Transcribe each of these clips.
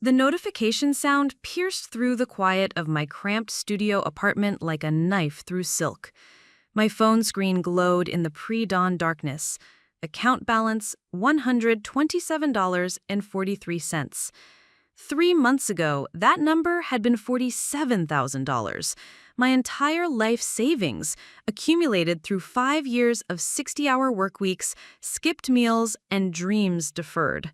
The notification sound pierced through the quiet of my cramped studio apartment like a knife through silk. My phone screen glowed in the pre-dawn darkness. Account balance $127.43. 3 months ago, that number had been $47,000. My entire life savings, accumulated through 5 years of 60-hour work weeks, skipped meals, and dreams deferred.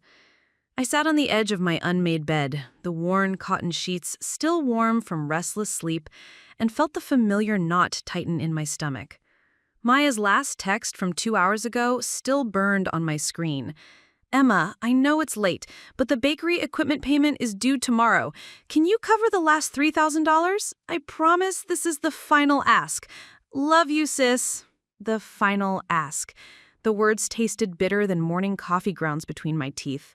I sat on the edge of my unmade bed, the worn cotton sheets still warm from restless sleep, and felt the familiar knot tighten in my stomach. Maya's last text from 2 hours ago still burned on my screen. "Emma, I know it's late, but the bakery equipment payment is due tomorrow. Can you cover the last $3,000? I promise this is the final ask. Love you, sis." The final ask. The words tasted bitter than morning coffee grounds between my teeth.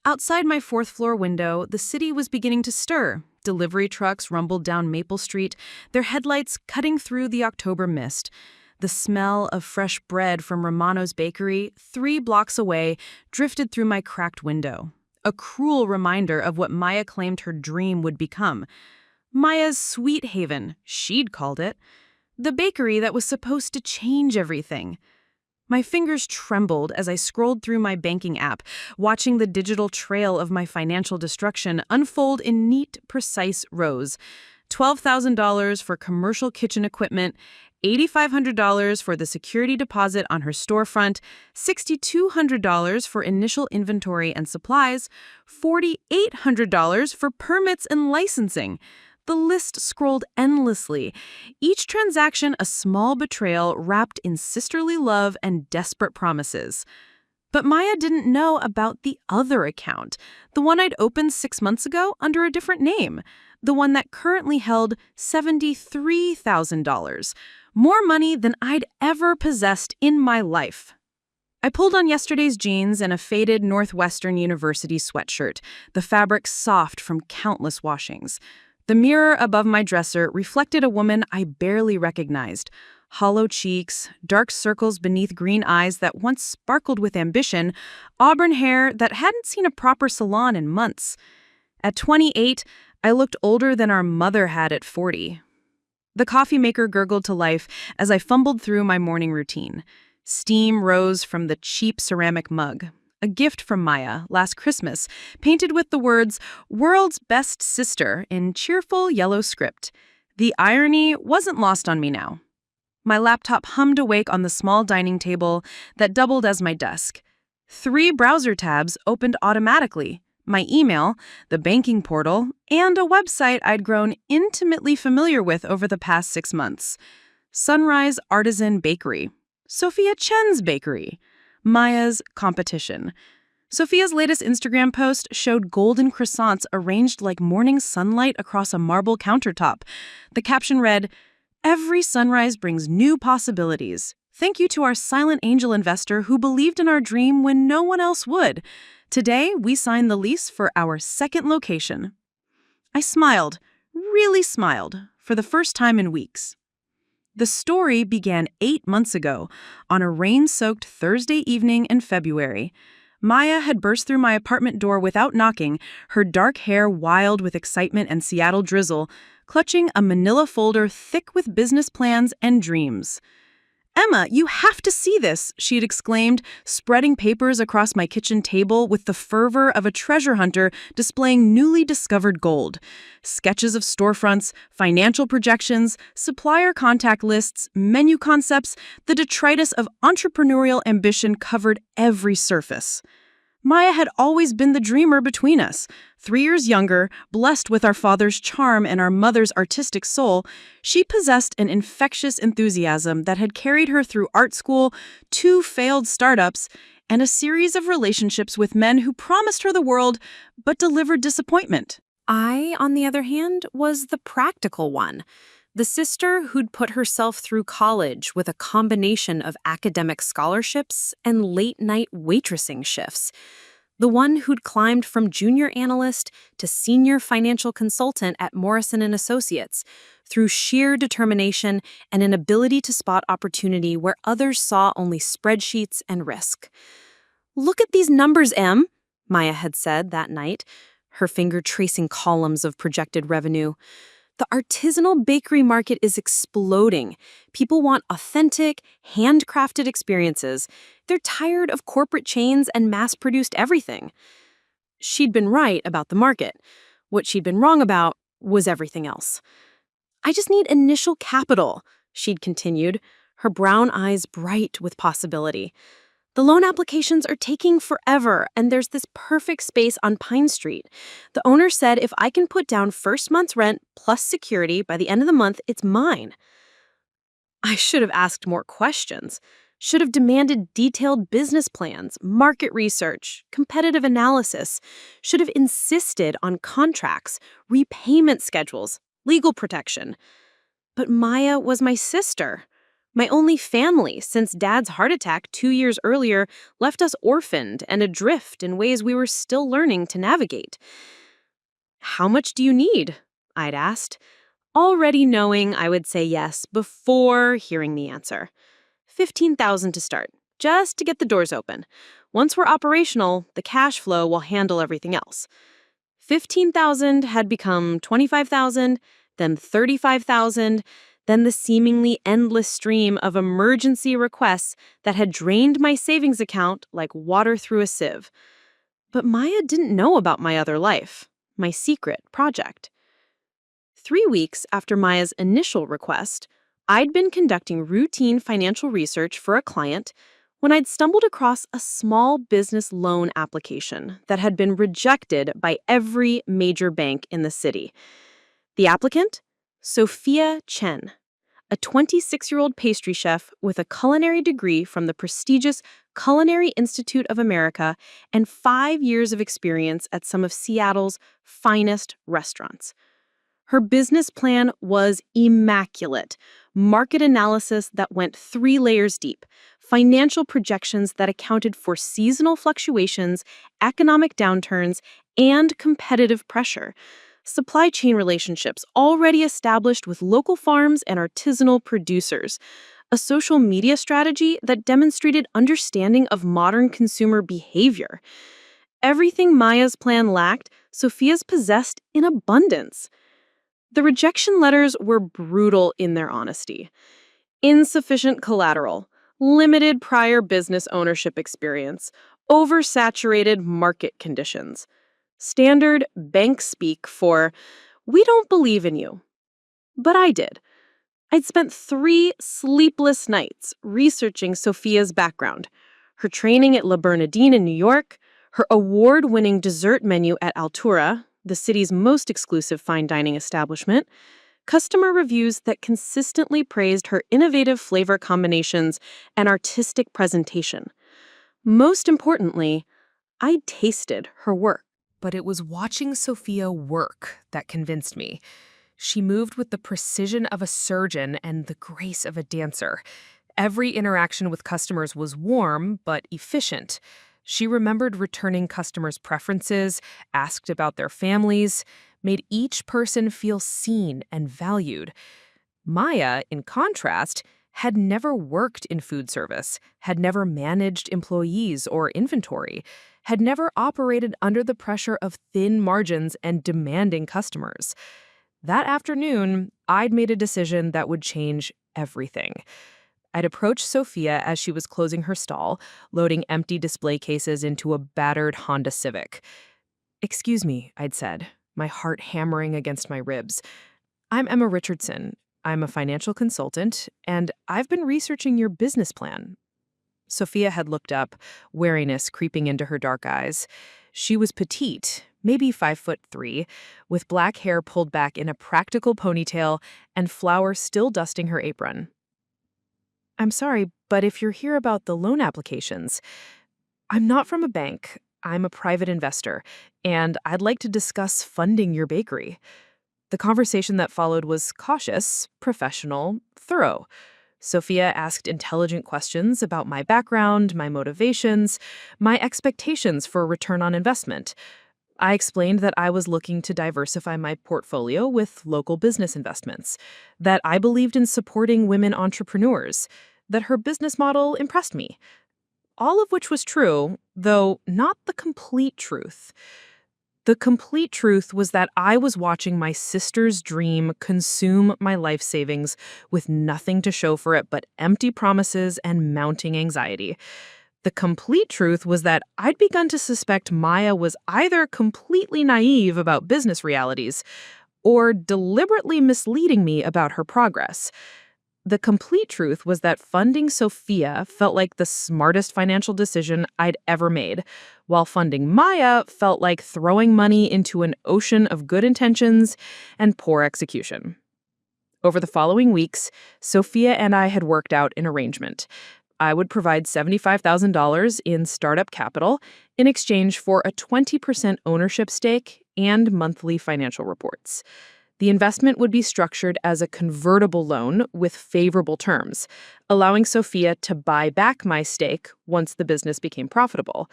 Outside my fourth-floor window, the city was beginning to stir. Delivery trucks rumbled down Maple Street, their headlights cutting through the October mist. The smell of fresh bread from Romano's bakery, 3 blocks away, drifted through my cracked window. A cruel reminder of what Maya claimed her dream would become. Maya's sweet haven, she'd called it. The bakery that was supposed to change everything. My fingers trembled as I scrolled through my banking app, watching the digital trail of my financial destruction unfold in neat, precise rows. $12,000 for commercial kitchen equipment, $8,500 for the security deposit on her storefront, $6,200 for initial inventory and supplies, $4,800 for permits and licensing. The list scrolled endlessly, each transaction a small betrayal wrapped in sisterly love and desperate promises. But Maya didn't know about the other account, the one I'd opened 6 months ago under a different name, the one that currently held $73,000, more money than I'd ever possessed in my life. I pulled on yesterday's jeans and a faded Northwestern University sweatshirt, the fabric soft from countless washings. The mirror above my dresser reflected a woman I barely recognized. Hollow cheeks, dark circles beneath green eyes that once sparkled with ambition, auburn hair that hadn't seen a proper salon in months. At 28, I looked older than our mother had at 40. The coffee maker gurgled to life as I fumbled through my morning routine. Steam rose from the cheap ceramic mug, a gift from Maya last Christmas, painted with the words, "World's Best Sister," in cheerful yellow script. The irony wasn't lost on me now. My laptop hummed awake on the small dining table that doubled as my desk. 3 browser tabs opened automatically: my email, the banking portal, and a website I'd grown intimately familiar with over the past 6 months. Sunrise Artisan Bakery. Sophia Chen's bakery. Maya's competition. Sophia's latest Instagram post showed golden croissants arranged like morning sunlight across a marble countertop. The caption read, "Every sunrise brings new possibilities. Thank you to our silent angel investor who believed in our dream when no one else would. Today, we signed the lease for our 2nd location." I smiled, really smiled, for the first time in weeks. The story began 8 months ago, on a rain-soaked Thursday evening in February. Maya had burst through my apartment door without knocking, her dark hair wild with excitement and Seattle drizzle, clutching a manila folder thick with business plans and dreams. "Emma, you have to see this," she'd exclaimed, spreading papers across my kitchen table with the fervor of a treasure hunter displaying newly discovered gold. Sketches of storefronts, financial projections, supplier contact lists, menu concepts, the detritus of entrepreneurial ambition covered every surface. Maya had always been the dreamer between us. 3 years younger, blessed with our father's charm and our mother's artistic soul, she possessed an infectious enthusiasm that had carried her through art school, 2 failed startups, and a series of relationships with men who promised her the world but delivered disappointment. I, on the other hand, was the practical one. The sister who'd put herself through college with a combination of academic scholarships and late-night waitressing shifts. The one who'd climbed from junior analyst to senior financial consultant at Morrison & Associates through sheer determination and an ability to spot opportunity where others saw only spreadsheets and risk. "Look at these numbers, Em," Maya had said that night. her finger tracing columns of projected revenue. The artisanal bakery market is exploding. People want authentic, handcrafted experiences. They're tired of corporate chains and mass-produced everything. She'd been right about the market. What she'd been wrong about was everything else. I just need initial capital, she'd continued, her brown eyes bright with possibility. The loan applications are taking forever, and there's this perfect space on Pine Street. The owner said if I can put down first month's rent plus security by the end of the month, it's mine. I should have asked more questions. Should have demanded detailed business plans, market research, competitive analysis. Should have insisted on contracts, repayment schedules, legal protection. But Maya was my sister. My only family, since Dad's heart attack 2 years earlier left us orphaned and adrift in ways we were still learning to navigate. "How much do you need?" I'd asked, already knowing I would say yes before hearing the answer. $15,000 to start, just to get the doors open. Once we're operational, the cash flow will handle everything else. 15,000 had become 25,000, then 35,000, then the seemingly endless stream of emergency requests that had drained my savings account like water through a sieve. But Maya didn't know about my other life, my secret project. 3 weeks after Maya's initial request, I'd been conducting routine financial research for a client when I'd stumbled across a small business loan application that had been rejected by every major bank in the city. The applicant? Sophia Chen, a 26-year-old pastry chef with a culinary degree from the prestigious Culinary Institute of America and 5 years of experience at some of Seattle's finest restaurants. Her business plan was immaculate. Market analysis that went 3 layers deep, financial projections that accounted for seasonal fluctuations, economic downturns, and competitive pressure. Supply chain relationships already established with local farms and artisanal producers. A social media strategy that demonstrated understanding of modern consumer behavior. Everything Maya's plan lacked, Sophia's possessed in abundance. The rejection letters were brutal in their honesty. Insufficient collateral, limited prior business ownership experience, oversaturated market conditions. Standard bank speak for, "We don't believe in you." But I did. I'd spent 3 sleepless nights researching Sophia's background, her training at La Bernardine in New York, her award-winning dessert menu at Altura, the city's most exclusive fine dining establishment, customer reviews that consistently praised her innovative flavor combinations and artistic presentation. Most importantly, I'd tasted her work. But it was watching Sophia work that convinced me. She moved with the precision of a surgeon and the grace of a dancer. Every interaction with customers was warm but efficient. She remembered returning customers' preferences, asked about their families, made each person feel seen and valued. Maya, in contrast, had never worked in food service, had never managed employees or inventory, had never operated under the pressure of thin margins and demanding customers. That afternoon, I'd made a decision that would change everything. I'd approached Sophia as she was closing her stall, loading empty display cases into a battered Honda Civic. "Excuse me," I'd said, my heart hammering against my ribs. "I'm Emma Richardson. I'm a financial consultant, and I've been researching your business plan." Sophia had looked up, wariness creeping into her dark eyes. She was petite, maybe 5'3", with black hair pulled back in a practical ponytail and flour still dusting her apron. "I'm sorry, but if you're here about the loan applications, I'm not from a bank. I'm a private investor, and I'd like to discuss funding your bakery." The conversation that followed was cautious, professional, thorough. Sophia asked intelligent questions about my background, my motivations, my expectations for return on investment. I explained that I was looking to diversify my portfolio with local business investments, that I believed in supporting women entrepreneurs, that her business model impressed me. All of which was true, though not the complete truth. The complete truth was that I was watching my sister's dream consume my life savings with nothing to show for it but empty promises and mounting anxiety. The complete truth was that I'd begun to suspect Maya was either completely naive about business realities or deliberately misleading me about her progress. The complete truth was that funding Sophia felt like the smartest financial decision I'd ever made, while funding Maya felt like throwing money into an ocean of good intentions and poor execution. Over the following weeks, Sophia and I had worked out an arrangement. I would provide $75,000 in startup capital in exchange for a 20% ownership stake and monthly financial reports. The investment would be structured as a convertible loan with favorable terms, allowing Sophia to buy back my stake once the business became profitable.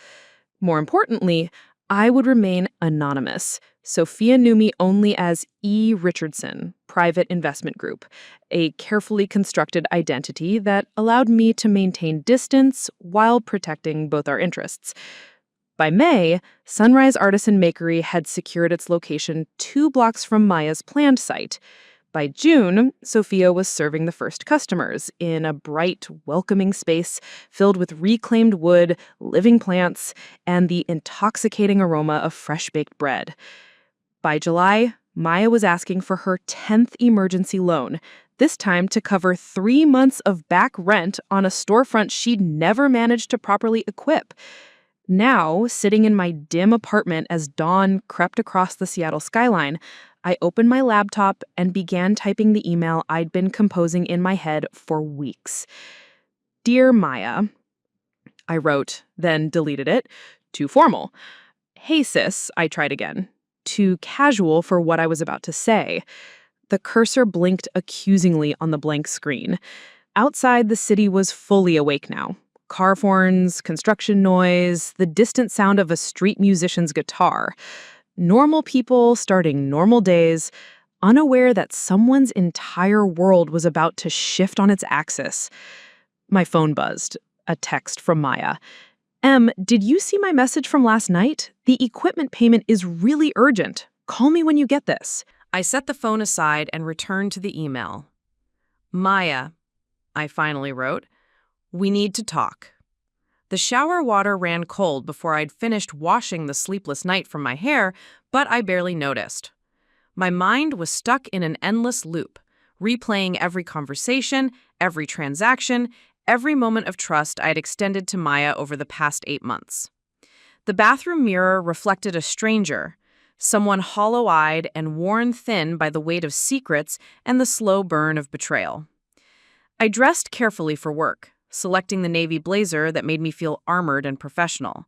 More importantly, I would remain anonymous. Sophia knew me only as E. Richardson, Private Investment Group, a carefully constructed identity that allowed me to maintain distance while protecting both our interests. By May, Sunrise Artisan Makery had secured its location 2 blocks from Maya's planned site. By June, Sophia was serving the first customers in a bright, welcoming space filled with reclaimed wood, living plants, and the intoxicating aroma of fresh-baked bread. By July, Maya was asking for her 10th emergency loan, this time to cover 3 months of back rent on a storefront she'd never managed to properly equip. Now, sitting in my dim apartment as dawn crept across the Seattle skyline, I opened my laptop and began typing the email I'd been composing in my head for weeks. Dear Maya, I wrote, then deleted it. Too formal. Hey sis, I tried again. Too casual for what I was about to say. The cursor blinked accusingly on the blank screen. Outside, the city was fully awake now. Car horns, construction noise, the distant sound of a street musician's guitar. Normal people starting normal days, unaware that someone's entire world was about to shift on its axis. My phone buzzed. A text from Maya. Did you see my message from last night? The equipment payment is really urgent. Call me when you get this. I set the phone aside and returned to the email. Maya, I finally wrote, we need to talk. The shower water ran cold before I'd finished washing the sleepless night from my hair, but I barely noticed. My mind was stuck in an endless loop, replaying every conversation, every transaction, every moment of trust I'd extended to Maya over the past 8 months. The bathroom mirror reflected a stranger, someone hollow-eyed and worn thin by the weight of secrets and the slow burn of betrayal. I dressed carefully for work, selecting the navy blazer that made me feel armored and professional.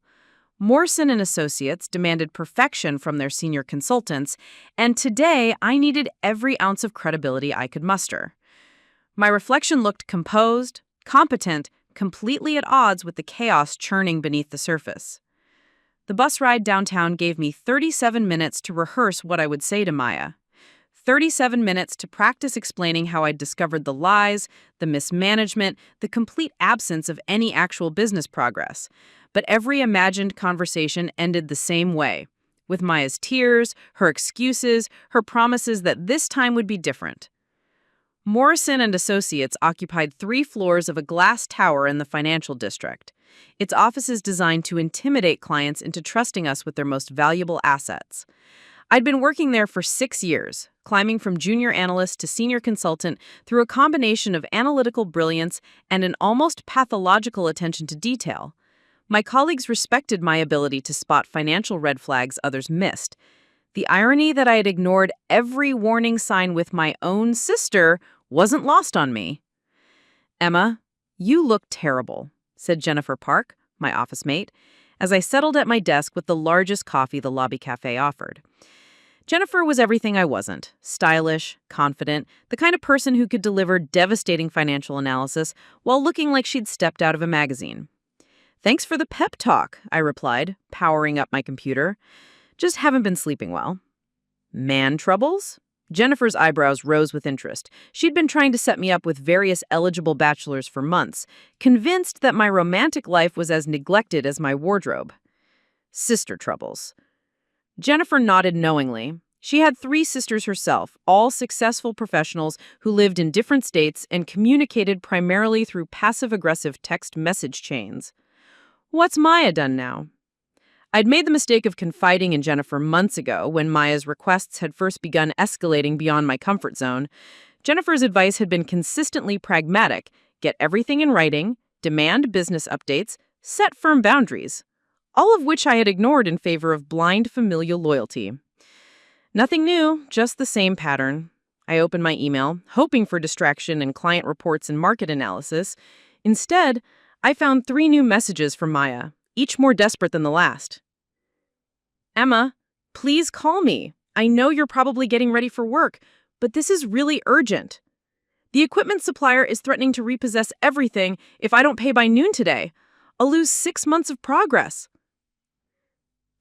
Morrison & Associates demanded perfection from their senior consultants, and today I needed every ounce of credibility I could muster. My reflection looked composed, competent, completely at odds with the chaos churning beneath the surface. The bus ride downtown gave me 37 minutes to rehearse what I would say to Maya. 37 minutes to practice explaining how I'd discovered the lies, the mismanagement, the complete absence of any actual business progress. But every imagined conversation ended the same way, with Maya's tears, her excuses, her promises that this time would be different. Morrison & Associates occupied 3 floors of a glass tower in the financial district. Its offices designed to intimidate clients into trusting us with their most valuable assets. I'd been working there for 6 years, climbing from junior analyst to senior consultant through a combination of analytical brilliance and an almost pathological attention to detail. My colleagues respected my ability to spot financial red flags others missed. The irony that I had ignored every warning sign with my own sister wasn't lost on me. Emma, you look terrible, said Jennifer Park, my office mate, as I settled at my desk with the largest coffee the lobby cafe offered. Jennifer was everything I wasn't. Stylish, confident, the kind of person who could deliver devastating financial analysis while looking like she'd stepped out of a magazine. Thanks for the pep talk, I replied, powering up my computer. Just haven't been sleeping well. Man troubles? Jennifer's eyebrows rose with interest. She'd been trying to set me up with various eligible bachelors for months, convinced that my romantic life was as neglected as my wardrobe. Sister troubles. Jennifer nodded knowingly. She had 3 sisters herself, all successful professionals who lived in different states and communicated primarily through passive-aggressive text message chains. What's Maya done now? I'd made the mistake of confiding in Jennifer months ago when Maya's requests had first begun escalating beyond my comfort zone. Jennifer's advice had been consistently pragmatic: get everything in writing, demand business updates, set firm boundaries, all of which I had ignored in favor of blind familial loyalty. Nothing new, just the same pattern. I opened my email, hoping for distraction and client reports and market analysis. Instead, I found 3 new messages from Maya, each more desperate than the last. Emma, please call me. I know you're probably getting ready for work, but this is really urgent. The equipment supplier is threatening to repossess everything if I don't pay by noon today. I'll lose 6 months of progress.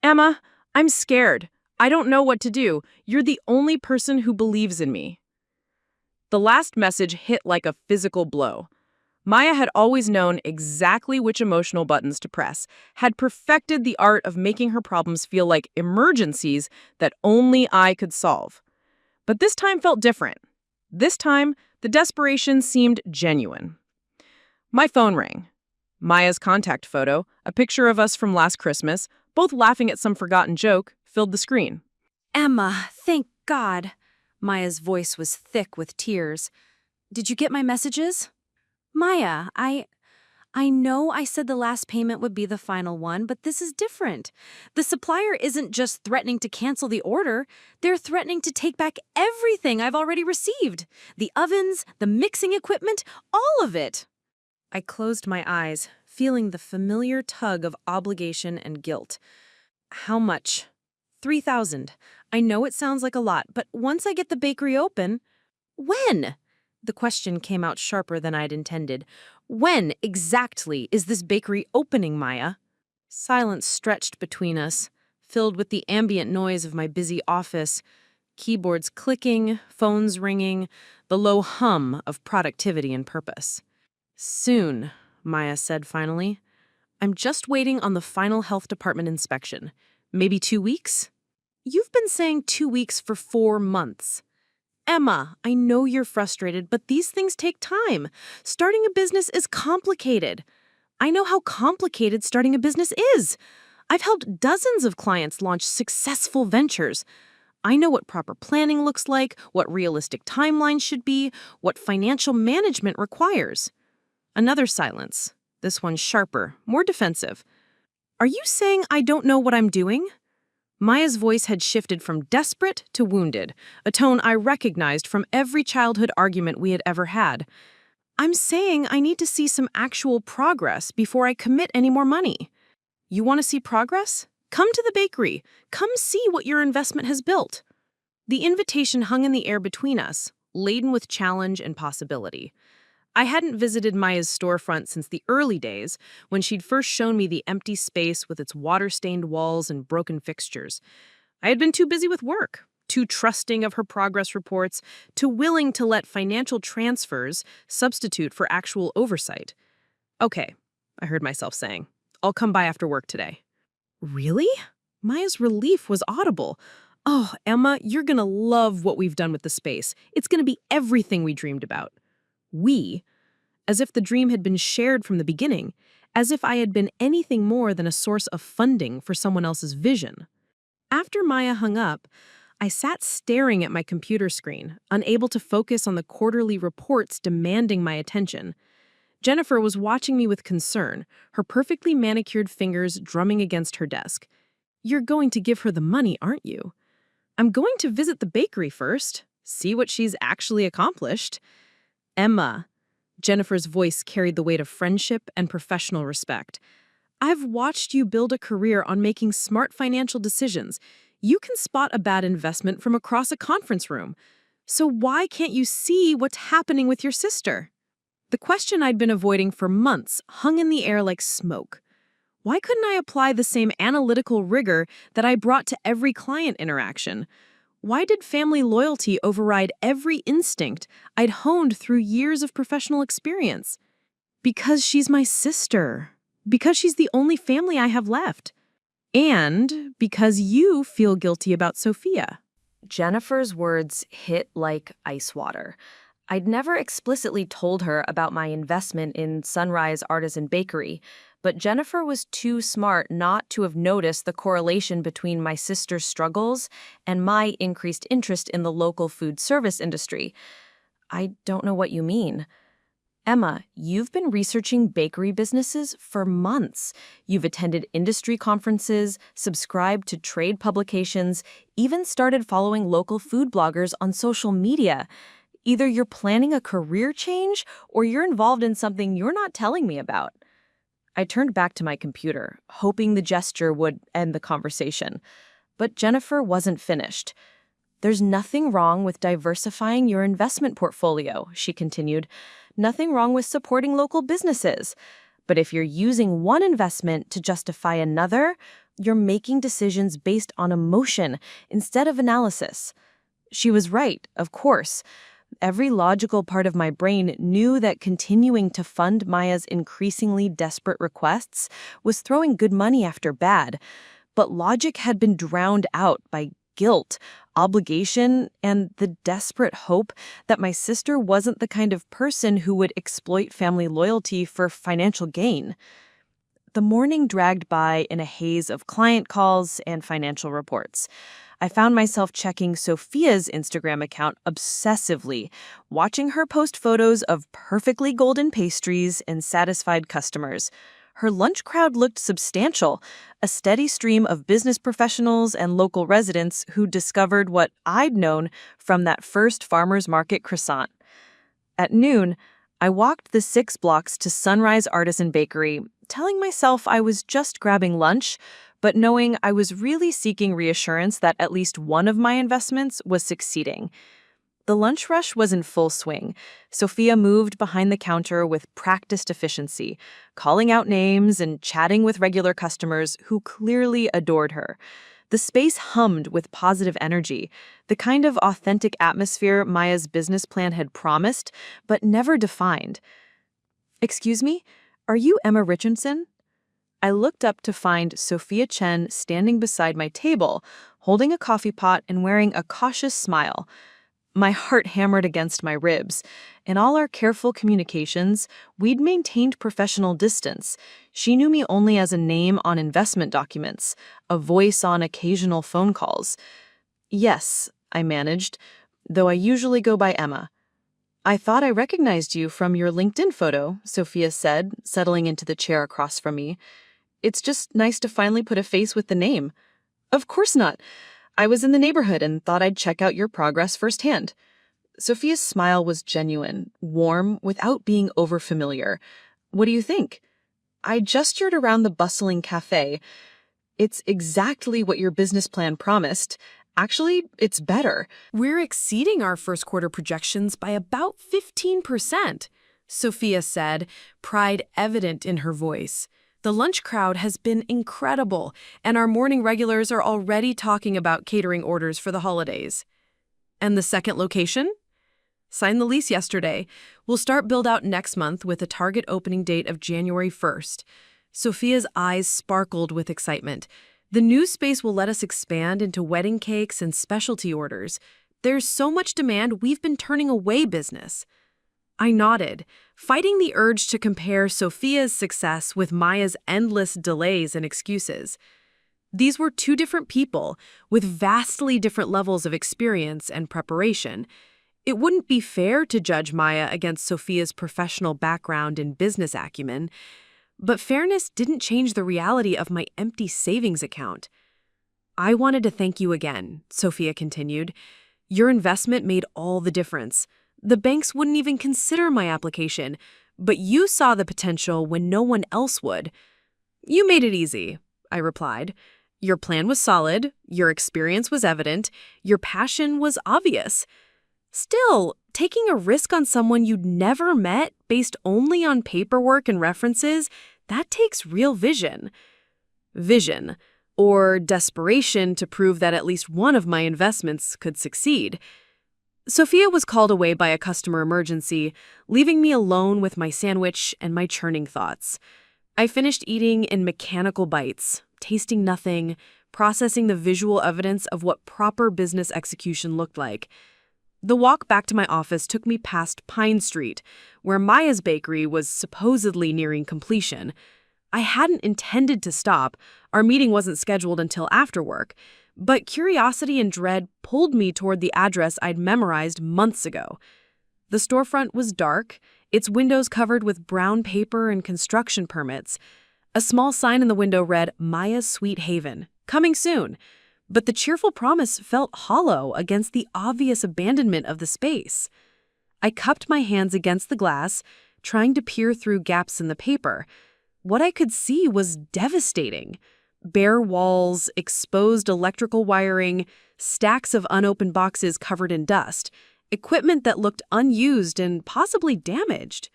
Emma, I'm scared. I don't know what to do. You're the only person who believes in me. The last message hit like a physical blow. Maya had always known exactly which emotional buttons to press, had perfected the art of making her problems feel like emergencies that only I could solve. But this time felt different. This time, the desperation seemed genuine. My phone rang. Maya's contact photo, a picture of us from last Christmas, both laughing at some forgotten joke, filled the screen. Emma, thank God. Maya's voice was thick with tears. Did you get my messages? Maya, I know I said the last payment would be the final one, but this is different. The supplier isn't just threatening to cancel the order. They're threatening to take back everything I've already received. The ovens, the mixing equipment, all of it. I closed my eyes, feeling the familiar tug of obligation and guilt. How much? $3,000. I know it sounds like a lot, but once I get the bakery open... When? The question came out sharper than I'd intended. When exactly is this bakery opening, Maya? Silence stretched between us, filled with the ambient noise of my busy office, keyboards clicking, phones ringing, the low hum of productivity and purpose. Soon, Maya said finally. I'm just waiting on the final health department inspection. Maybe 2 weeks? You've been saying 2 weeks for 4 months. Emma, I know you're frustrated, but these things take time. Starting a business is complicated. I know how complicated starting a business is. I've helped dozens of clients launch successful ventures. I know what proper planning looks like, what realistic timelines should be, what financial management requires. Another silence, this one sharper, more defensive. Are you saying I don't know what I'm doing? Maya's voice had shifted from desperate to wounded, a tone I recognized from every childhood argument we had ever had. I'm saying I need to see some actual progress before I commit any more money. You want to see progress? Come to the bakery. Come see what your investment has built. The invitation hung in the air between us, laden with challenge and possibility. I hadn't visited Maya's storefront since the early days, when she'd first shown me the empty space with its water-stained walls and broken fixtures. I had been too busy with work, too trusting of her progress reports, too willing to let financial transfers substitute for actual oversight. Okay, I heard myself saying. I'll come by after work today. Really? Maya's relief was audible. Oh, Emma, you're gonna love what we've done with the space. It's gonna be everything we dreamed about. We, as if the dream had been shared from the beginning, as if I had been anything more than a source of funding for someone else's vision. After Maya hung up, I sat staring at my computer screen, unable to focus on the quarterly reports demanding my attention. Jennifer was watching me with concern, her perfectly manicured fingers drumming against her desk. You're going to give her the money, aren't you? I'm going to visit the bakery first, see what she's actually accomplished. Emma, Jennifer's voice carried the weight of friendship and professional respect. I've watched you build a career on making smart financial decisions. You can spot a bad investment from across a conference room. So why can't you see what's happening with your sister? The question I'd been avoiding for months hung in the air like smoke. Why couldn't I apply the same analytical rigor that I brought to every client interaction? Why did family loyalty override every instinct I'd honed through years of professional experience? Because she's my sister. Because she's the only family I have left. And because you feel guilty about Sophia. Jennifer's words hit like ice water. I'd never explicitly told her about my investment in Sunrise Artisan Bakery, but Jennifer was too smart not to have noticed the correlation between my sister's struggles and my increased interest in the local food service industry. I don't know what you mean. Emma, you've been researching bakery businesses for months. You've attended industry conferences, subscribed to trade publications, even started following local food bloggers on social media. Either you're planning a career change or you're involved in something you're not telling me about. I turned back to my computer, hoping the gesture would end the conversation. But Jennifer wasn't finished. There's nothing wrong with diversifying your investment portfolio, she continued. Nothing wrong with supporting local businesses. But if you're using one investment to justify another, you're making decisions based on emotion instead of analysis. She was right, of course. Every logical part of my brain knew that continuing to fund Maya's increasingly desperate requests was throwing good money after bad. But logic had been drowned out by guilt, obligation, and the desperate hope that my sister wasn't the kind of person who would exploit family loyalty for financial gain. The morning dragged by in a haze of client calls and financial reports. I found myself checking Sophia's Instagram account obsessively, watching her post photos of perfectly golden pastries and satisfied customers. Her lunch crowd looked substantial, a steady stream of business professionals and local residents who discovered what I'd known from that first farmer's market croissant. At noon, I walked the 6 blocks to Sunrise Artisan Bakery, telling myself I was just grabbing lunch, but knowing I was really seeking reassurance that at least one of my investments was succeeding. The lunch rush was in full swing. Sophia moved behind the counter with practiced efficiency, calling out names and chatting with regular customers who clearly adored her. The space hummed with positive energy, the kind of authentic atmosphere Maya's business plan had promised, but never defined. "Excuse me, are you Emma Richardson?" I looked up to find Sophia Chen standing beside my table, holding a coffee pot and wearing a cautious smile. My heart hammered against my ribs. In all our careful communications, we'd maintained professional distance. She knew me only as a name on investment documents, a voice on occasional phone calls. "Yes," I managed, though I usually go by Emma. "I thought I recognized you from your LinkedIn photo," Sophia said, settling into the chair across from me. "It's just nice to finally put a face with the name." "Of course not. I was in the neighborhood and thought I'd check out your progress firsthand." Sophia's smile was genuine, warm, without being overfamiliar. "What do you think?" I gestured around the bustling cafe. "It's exactly what your business plan promised. Actually, it's better. We're exceeding our first quarter projections by about 15%, Sophia said, pride evident in her voice. "The lunch crowd has been incredible, and our morning regulars are already talking about catering orders for the holidays." "And the second location?" "Signed the lease yesterday. We'll start build-out next month with a target opening date of January 1st. Sophia's eyes sparkled with excitement. "The new space will let us expand into wedding cakes and specialty orders. There's so much demand, we've been turning away business." I nodded, fighting the urge to compare Sophia's success with Maya's endless delays and excuses. These were two different people with vastly different levels of experience and preparation. It wouldn't be fair to judge Maya against Sophia's professional background and business acumen, but fairness didn't change the reality of my empty savings account. "I wanted to thank you again," Sophia continued. "Your investment made all the difference. The banks wouldn't even consider my application, but you saw the potential when no one else would." "You made it easy," I replied. "Your plan was solid, your experience was evident, your passion was obvious. Still, taking a risk on someone you'd never met based only on paperwork and references, that takes real vision. Vision, or desperation to prove that at least one of my investments could succeed." Sophia was called away by a customer emergency, leaving me alone with my sandwich and my churning thoughts. I finished eating in mechanical bites, tasting nothing, processing the visual evidence of what proper business execution looked like. The walk back to my office took me past Pine Street, where Maya's bakery was supposedly nearing completion. I hadn't intended to stop. Our meeting wasn't scheduled until after work, but curiosity and dread pulled me toward the address I'd memorized months ago. The storefront was dark, its windows covered with brown paper and construction permits. A small sign in the window read, "Maya's Sweet Haven, coming soon." But the cheerful promise felt hollow against the obvious abandonment of the space. I cupped my hands against the glass, trying to peer through gaps in the paper. What I could see was devastating. Bare walls, exposed electrical wiring, stacks of unopened boxes covered in dust, equipment that looked unused and possibly damaged.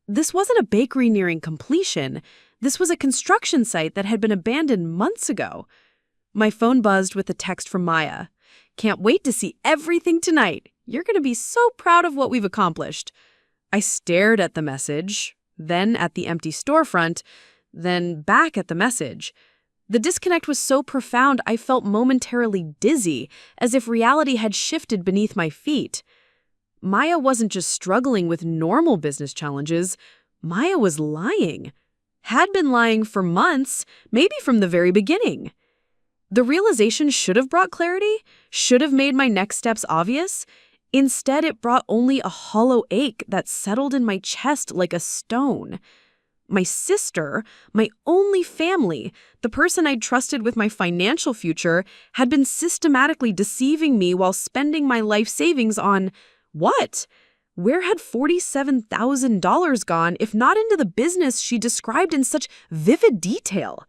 This wasn't a bakery nearing completion. This was a construction site that had been abandoned months ago. My phone buzzed with a text from Maya. "Can't wait to see everything tonight. You're going to be so proud of what we've accomplished." I stared at the message, then at the empty storefront, then back at the message. The disconnect was so profound I felt momentarily dizzy, as if reality had shifted beneath my feet. Maya wasn't just struggling with normal business challenges. Maya was lying. Had been lying for months, maybe from the very beginning. The realization should have brought clarity, should have made my next steps obvious. Instead, it brought only a hollow ache that settled in my chest like a stone. My sister, my only family, the person I'd trusted with my financial future, had been systematically deceiving me while spending my life savings on what? Where had $47,000 gone if not into the business she described in such vivid detail?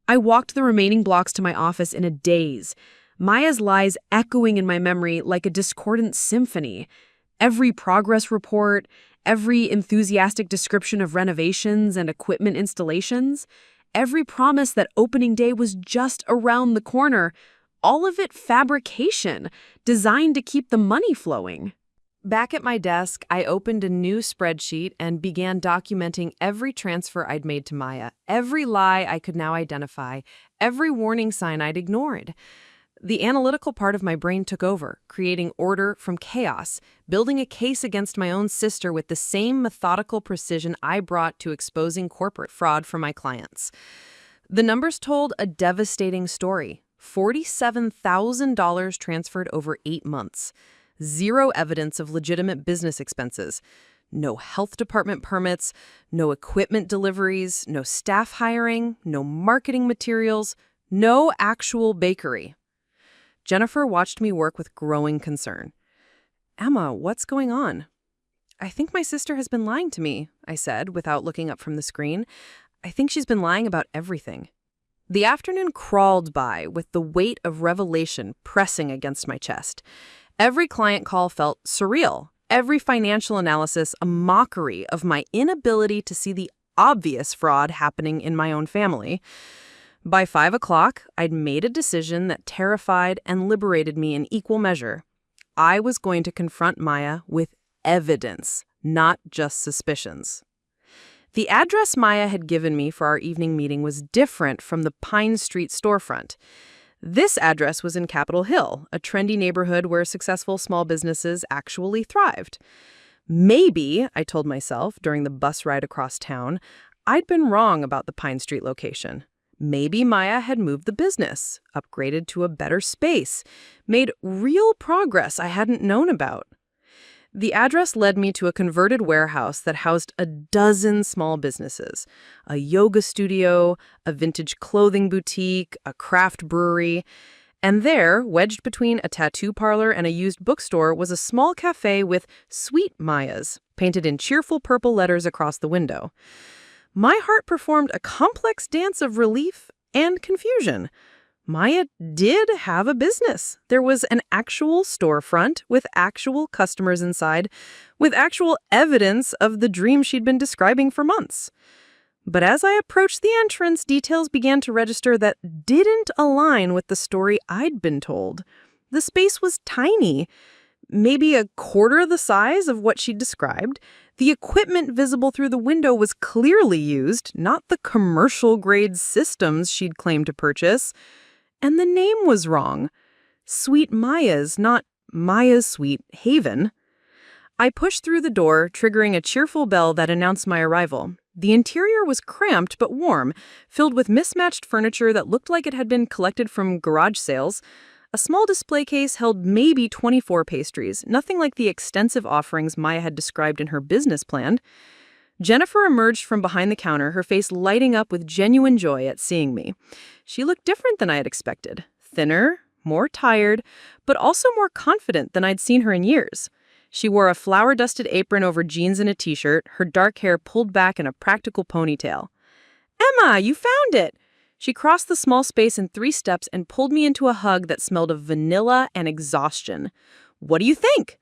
I walked the remaining blocks to my office in a daze, Maya's lies echoing in my memory like a discordant symphony. Every progress report, every enthusiastic description of renovations and equipment installations, every promise that opening day was just around the corner, all of it fabrication, designed to keep the money flowing. Back at my desk, I opened a new spreadsheet and began documenting every transfer I'd made to Maya, every lie I could now identify, every warning sign I'd ignored. The analytical part of my brain took over, creating order from chaos, building a case against my own sister with the same methodical precision I brought to exposing corporate fraud for my clients. The numbers told a devastating story. $47,000 transferred over 8 months. Zero evidence of legitimate business expenses. No health department permits, no equipment deliveries, no staff hiring, no marketing materials, no actual bakery. Jennifer watched me work with growing concern. "Emma, what's going on?" "I think my sister has been lying to me," I said without looking up from the screen. "I think she's been lying about everything." The afternoon crawled by with the weight of revelation pressing against my chest. Every client call felt surreal. Every financial analysis a mockery of my inability to see the obvious fraud happening in my own family. By 5 o'clock, I'd made a decision that terrified and liberated me in equal measure. I was going to confront Maya with evidence, not just suspicions. The address Maya had given me for our evening meeting was different from the Pine Street storefront. This address was in Capitol Hill, a trendy neighborhood where successful small businesses actually thrived. Maybe, I told myself during the bus ride across town, I'd been wrong about the Pine Street location. Maybe Maya had moved the business, upgraded to a better space, made real progress I hadn't known about. The address led me to a converted warehouse that housed a dozen small businesses, a yoga studio, a vintage clothing boutique, a craft brewery. And there, wedged between a tattoo parlor and a used bookstore, was a small cafe with "Sweet Maya's" painted in cheerful purple letters across the window. My heart performed a complex dance of relief and confusion. Maya did have a business. There was an actual storefront with actual customers inside, with actual evidence of the dream she'd been describing for months. But as I approached the entrance, details began to register that didn't align with the story I'd been told. The space was tiny, maybe a quarter the size of what she'd described. The equipment visible through the window was clearly used, not the commercial-grade systems she'd claimed to purchase. And the name was wrong. Sweet Maya's, not Maya's Sweet Haven. I pushed through the door, triggering a cheerful bell that announced my arrival. The interior was cramped but warm, filled with mismatched furniture that looked like it had been collected from garage sales. A small display case held maybe 24 pastries, nothing like the extensive offerings Maya had described in her business plan. Jennifer emerged from behind the counter, her face lighting up with genuine joy at seeing me. She looked different than I had expected. Thinner, more tired, but also more confident than I'd seen her in years. She wore a flour-dusted apron over jeans and a t-shirt, her dark hair pulled back in a practical ponytail. "Emma, you found it!" She crossed the small space in 3 steps and pulled me into a hug that smelled of vanilla and exhaustion. "What do you think?"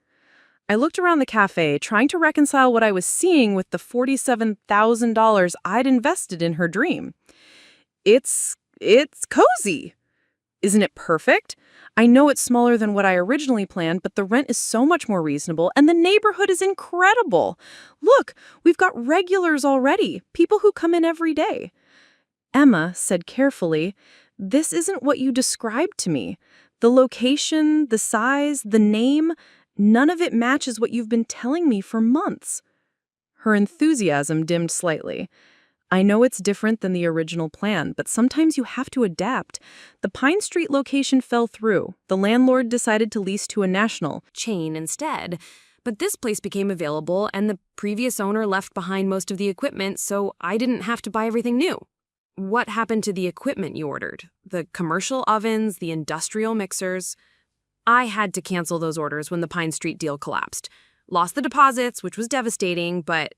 I looked around the cafe, trying to reconcile what I was seeing with the $47,000 I'd invested in her dream. It's cozy. Isn't it perfect? I know it's smaller than what I originally planned, but the rent is so much more reasonable, and the neighborhood is incredible. Look, we've got regulars already, people who come in every day. Emma said carefully, "This isn't what you described to me. The location, the size, the name, none of it matches what you've been telling me for months." Her enthusiasm dimmed slightly. "I know it's different than the original plan, but sometimes you have to adapt. The Pine Street location fell through. The landlord decided to lease to a national Chain instead. But this place became available, and the previous owner left behind most of the equipment, so I didn't have to buy everything new. What happened to the equipment you ordered? The commercial ovens, the industrial mixers? I had to cancel those orders when the Pine Street deal collapsed. Lost the deposits, which was devastating, but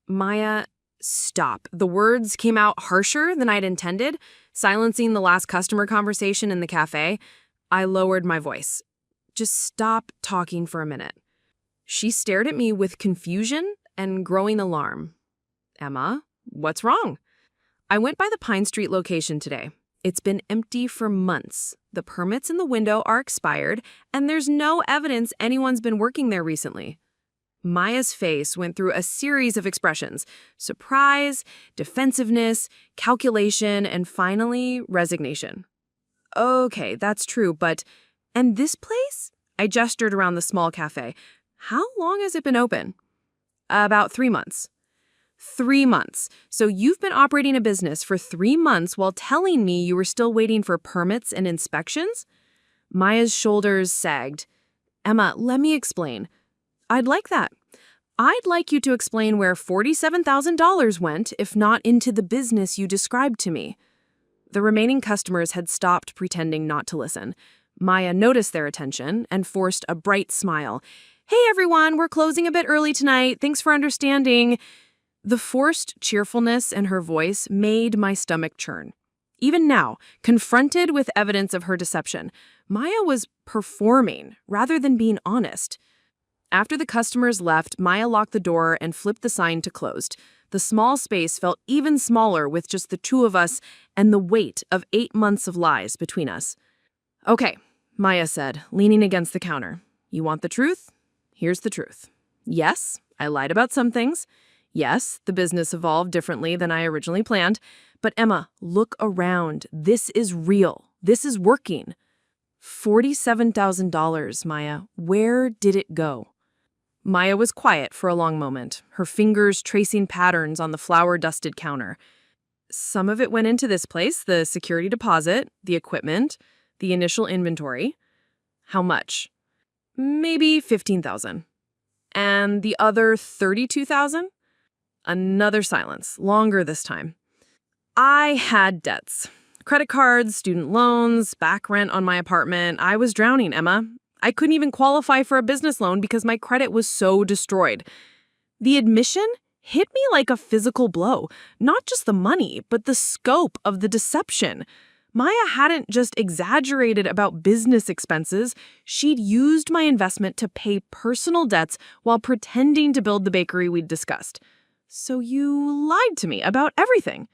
Maya, stop. The words came out harsher than I'd intended, silencing the last customer conversation in the cafe. I lowered my voice. Just stop talking for a minute. She stared at me with confusion and growing alarm. Emma, what's wrong? I went by the Pine Street location today. It's been empty for months. The permits in the window are expired, and there's no evidence anyone's been working there recently. Maya's face went through a series of expressions: surprise, defensiveness, calculation, and finally, resignation. Okay, that's true, but... And this place? I gestured around the small cafe. How long has it been open? About 3 months. 3 months. So you've been operating a business for 3 months while telling me you were still waiting for permits and inspections? Maya's shoulders sagged. Emma, let me explain. I'd like that. I'd like you to explain where $47,000 went, if not into the business you described to me. The remaining customers had stopped pretending not to listen. Maya noticed their attention and forced a bright smile. Hey everyone, we're closing a bit early tonight. Thanks for understanding. The forced cheerfulness in her voice made my stomach churn. Even now, confronted with evidence of her deception, Maya was performing rather than being honest. After the customers left, Maya locked the door and flipped the sign to closed. The small space felt even smaller with just the 2 of us and the weight of 8 months of lies between us. Okay, Maya said, leaning against the counter. You want the truth? Here's the truth. Yes, I lied about some things. Yes, the business evolved differently than I originally planned. But Emma, look around. This is real. This is working. $47,000, Maya. Where did it go? Maya was quiet for a long moment, her fingers tracing patterns on the flour-dusted counter. Some of it went into this place, the security deposit, the equipment, the initial inventory. How much? Maybe $15,000. And the other $32,000? Another silence, longer this time. I had debts. Credit cards, student loans, back rent on my apartment. I was drowning, Emma. I couldn't even qualify for a business loan because my credit was so destroyed. The admission hit me like a physical blow. Not just the money, but the scope of the deception. Maya hadn't just exaggerated about business expenses. She'd used my investment to pay personal debts while pretending to build the bakery we'd discussed. So you lied to me about everything.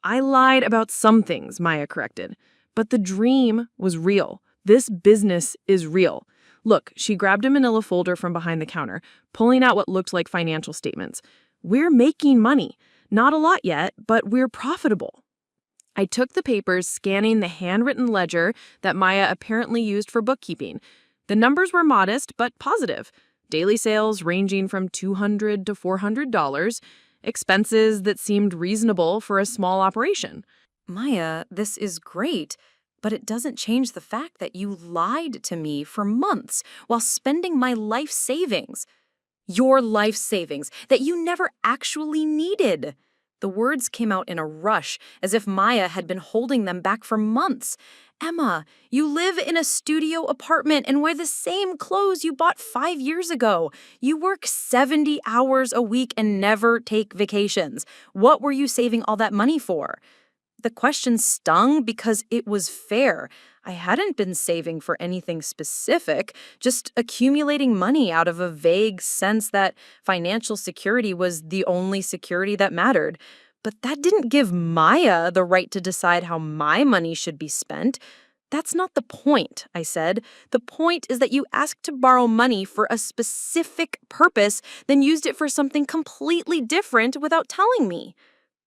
I lied about some things, Maya corrected. But the dream was real. This business is real. Look, she grabbed a manila folder from behind the counter, pulling out what looked like financial statements. We're making money. Not a lot yet, but we're profitable. I took the papers, scanning the handwritten ledger that Maya apparently used for bookkeeping. The numbers were modest, but positive. Daily sales ranging from $200 to $400, expenses that seemed reasonable for a small operation. Maya, this is great, but it doesn't change the fact that you lied to me for months while spending my life savings. Your life savings that you never actually needed. The words came out in a rush, as if Maya had been holding them back for months. Emma, you live in a studio apartment and wear the same clothes you bought 5 years ago. You work 70 hours a week and never take vacations. What were you saving all that money for? The question stung because it was fair. I hadn't been saving for anything specific, just accumulating money out of a vague sense that financial security was the only security that mattered. But that didn't give Maya the right to decide how my money should be spent. That's not the point, I said. The point is that you asked to borrow money for a specific purpose, then used it for something completely different without telling me.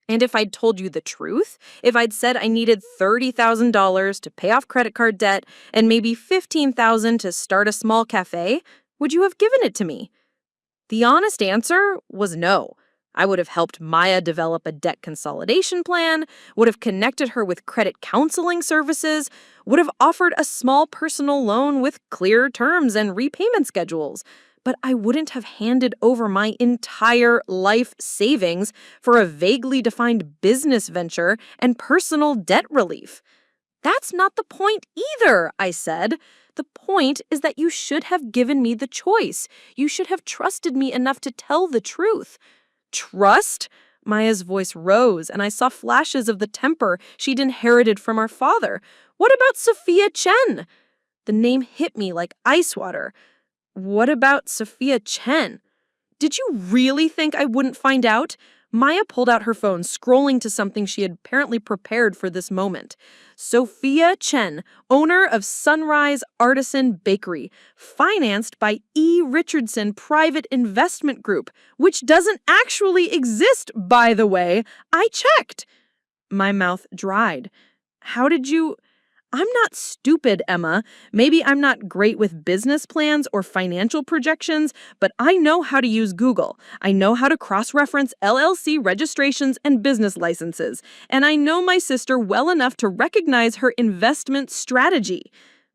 And if I'd told you the truth, if I'd said I needed $30,000 to pay off credit card debt and maybe $15,000 to start a small cafe, would you have given it to me? The honest answer was no. I would have helped Maya develop a debt consolidation plan, would have connected her with credit counseling services, would have offered a small personal loan with clear terms and repayment schedules. But I wouldn't have handed over my entire life savings for a vaguely defined business venture and personal debt relief. That's not the point either, I said. The point is that you should have given me the choice. You should have trusted me enough to tell the truth. Trust? Maya's voice rose, and I saw flashes of the temper she'd inherited from our father. What about Sophia Chen? The name hit me like ice water. What about Sophia Chen? Did you really think I wouldn't find out? Maya pulled out her phone, scrolling to something she had apparently prepared for this moment. Sophia Chen, owner of Sunrise Artisan Bakery, financed by E. Richardson Private Investment Group, which doesn't actually exist, by the way. I checked. My mouth dried. How did you... I'm not stupid, Emma. Maybe I'm not great with business plans or financial projections, but I know how to use Google. I know how to cross-reference LLC registrations and business licenses, and I know my sister well enough to recognize her investment strategy.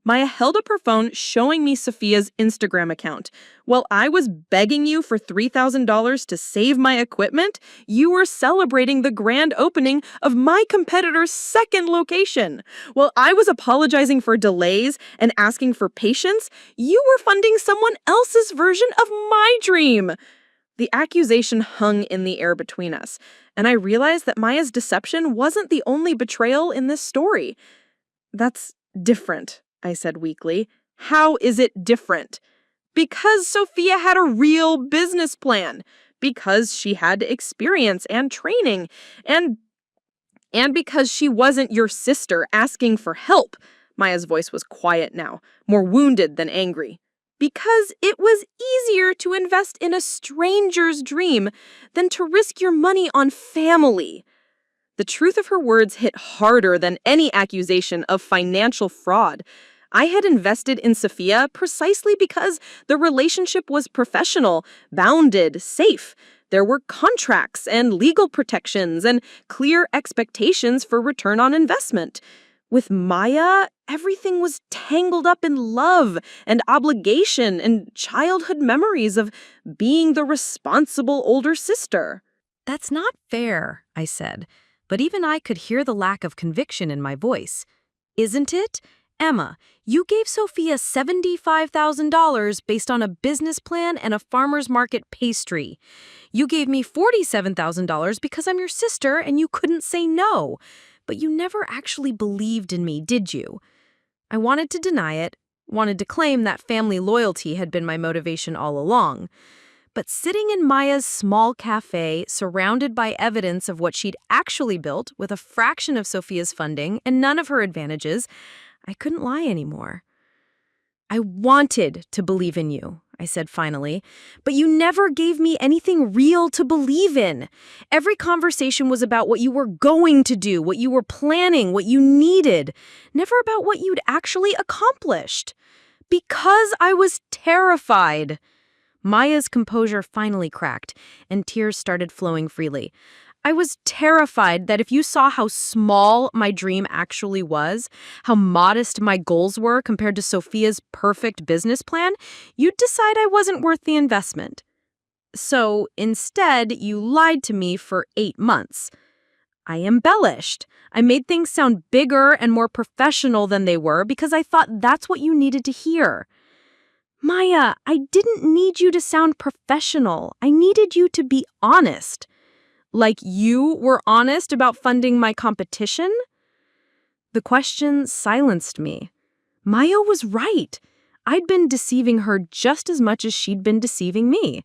Maya held up her phone, showing me Sophia's Instagram account. While I was begging you for $3,000 to save my equipment, you were celebrating the grand opening of my competitor's second location. While I was apologizing for delays and asking for patience, you were funding someone else's version of my dream. The accusation hung in the air between us, and I realized that Maya's deception wasn't the only betrayal in this story. That's different, I said weakly. How is it different? Because Sophia had a real business plan. Because she had experience and training. And because she wasn't your sister asking for help. Maya's voice was quiet now, more wounded than angry. Because it was easier to invest in a stranger's dream than to risk your money on family. The truth of her words hit harder than any accusation of financial fraud. I had invested in Sophia precisely because the relationship was professional, bounded, safe. There were contracts and legal protections and clear expectations for return on investment. With Maya, everything was tangled up in love and obligation and childhood memories of being the responsible older sister. That's not fair, I said, but even I could hear the lack of conviction in my voice. Isn't it? Emma, you gave Sophia $75,000 based on a business plan and a farmer's market pastry. You gave me $47,000 because I'm your sister and you couldn't say no. But you never actually believed in me, did you? I wanted to deny it, wanted to claim that family loyalty had been my motivation all along. But sitting in Maya's small cafe, surrounded by evidence of what she'd actually built with a fraction of Sophia's funding and none of her advantages, I couldn't lie anymore. I wanted to believe in you, I said finally, but you never gave me anything real to believe in. Every conversation was about what you were going to do, what you were planning, what you needed, never about what you'd actually accomplished. Because I was terrified. Maya's composure finally cracked, and tears started flowing freely. I was terrified that if you saw how small my dream actually was, how modest my goals were compared to Sophia's perfect business plan, you'd decide I wasn't worth the investment. So instead, you lied to me for 8 months. I embellished. I made things sound bigger and more professional than they were because I thought that's what you needed to hear. Maya, I didn't need you to sound professional. I needed you to be honest. Like you were honest about funding my competition? The question silenced me. Maya was right. I'd been deceiving her just as much as she'd been deceiving me.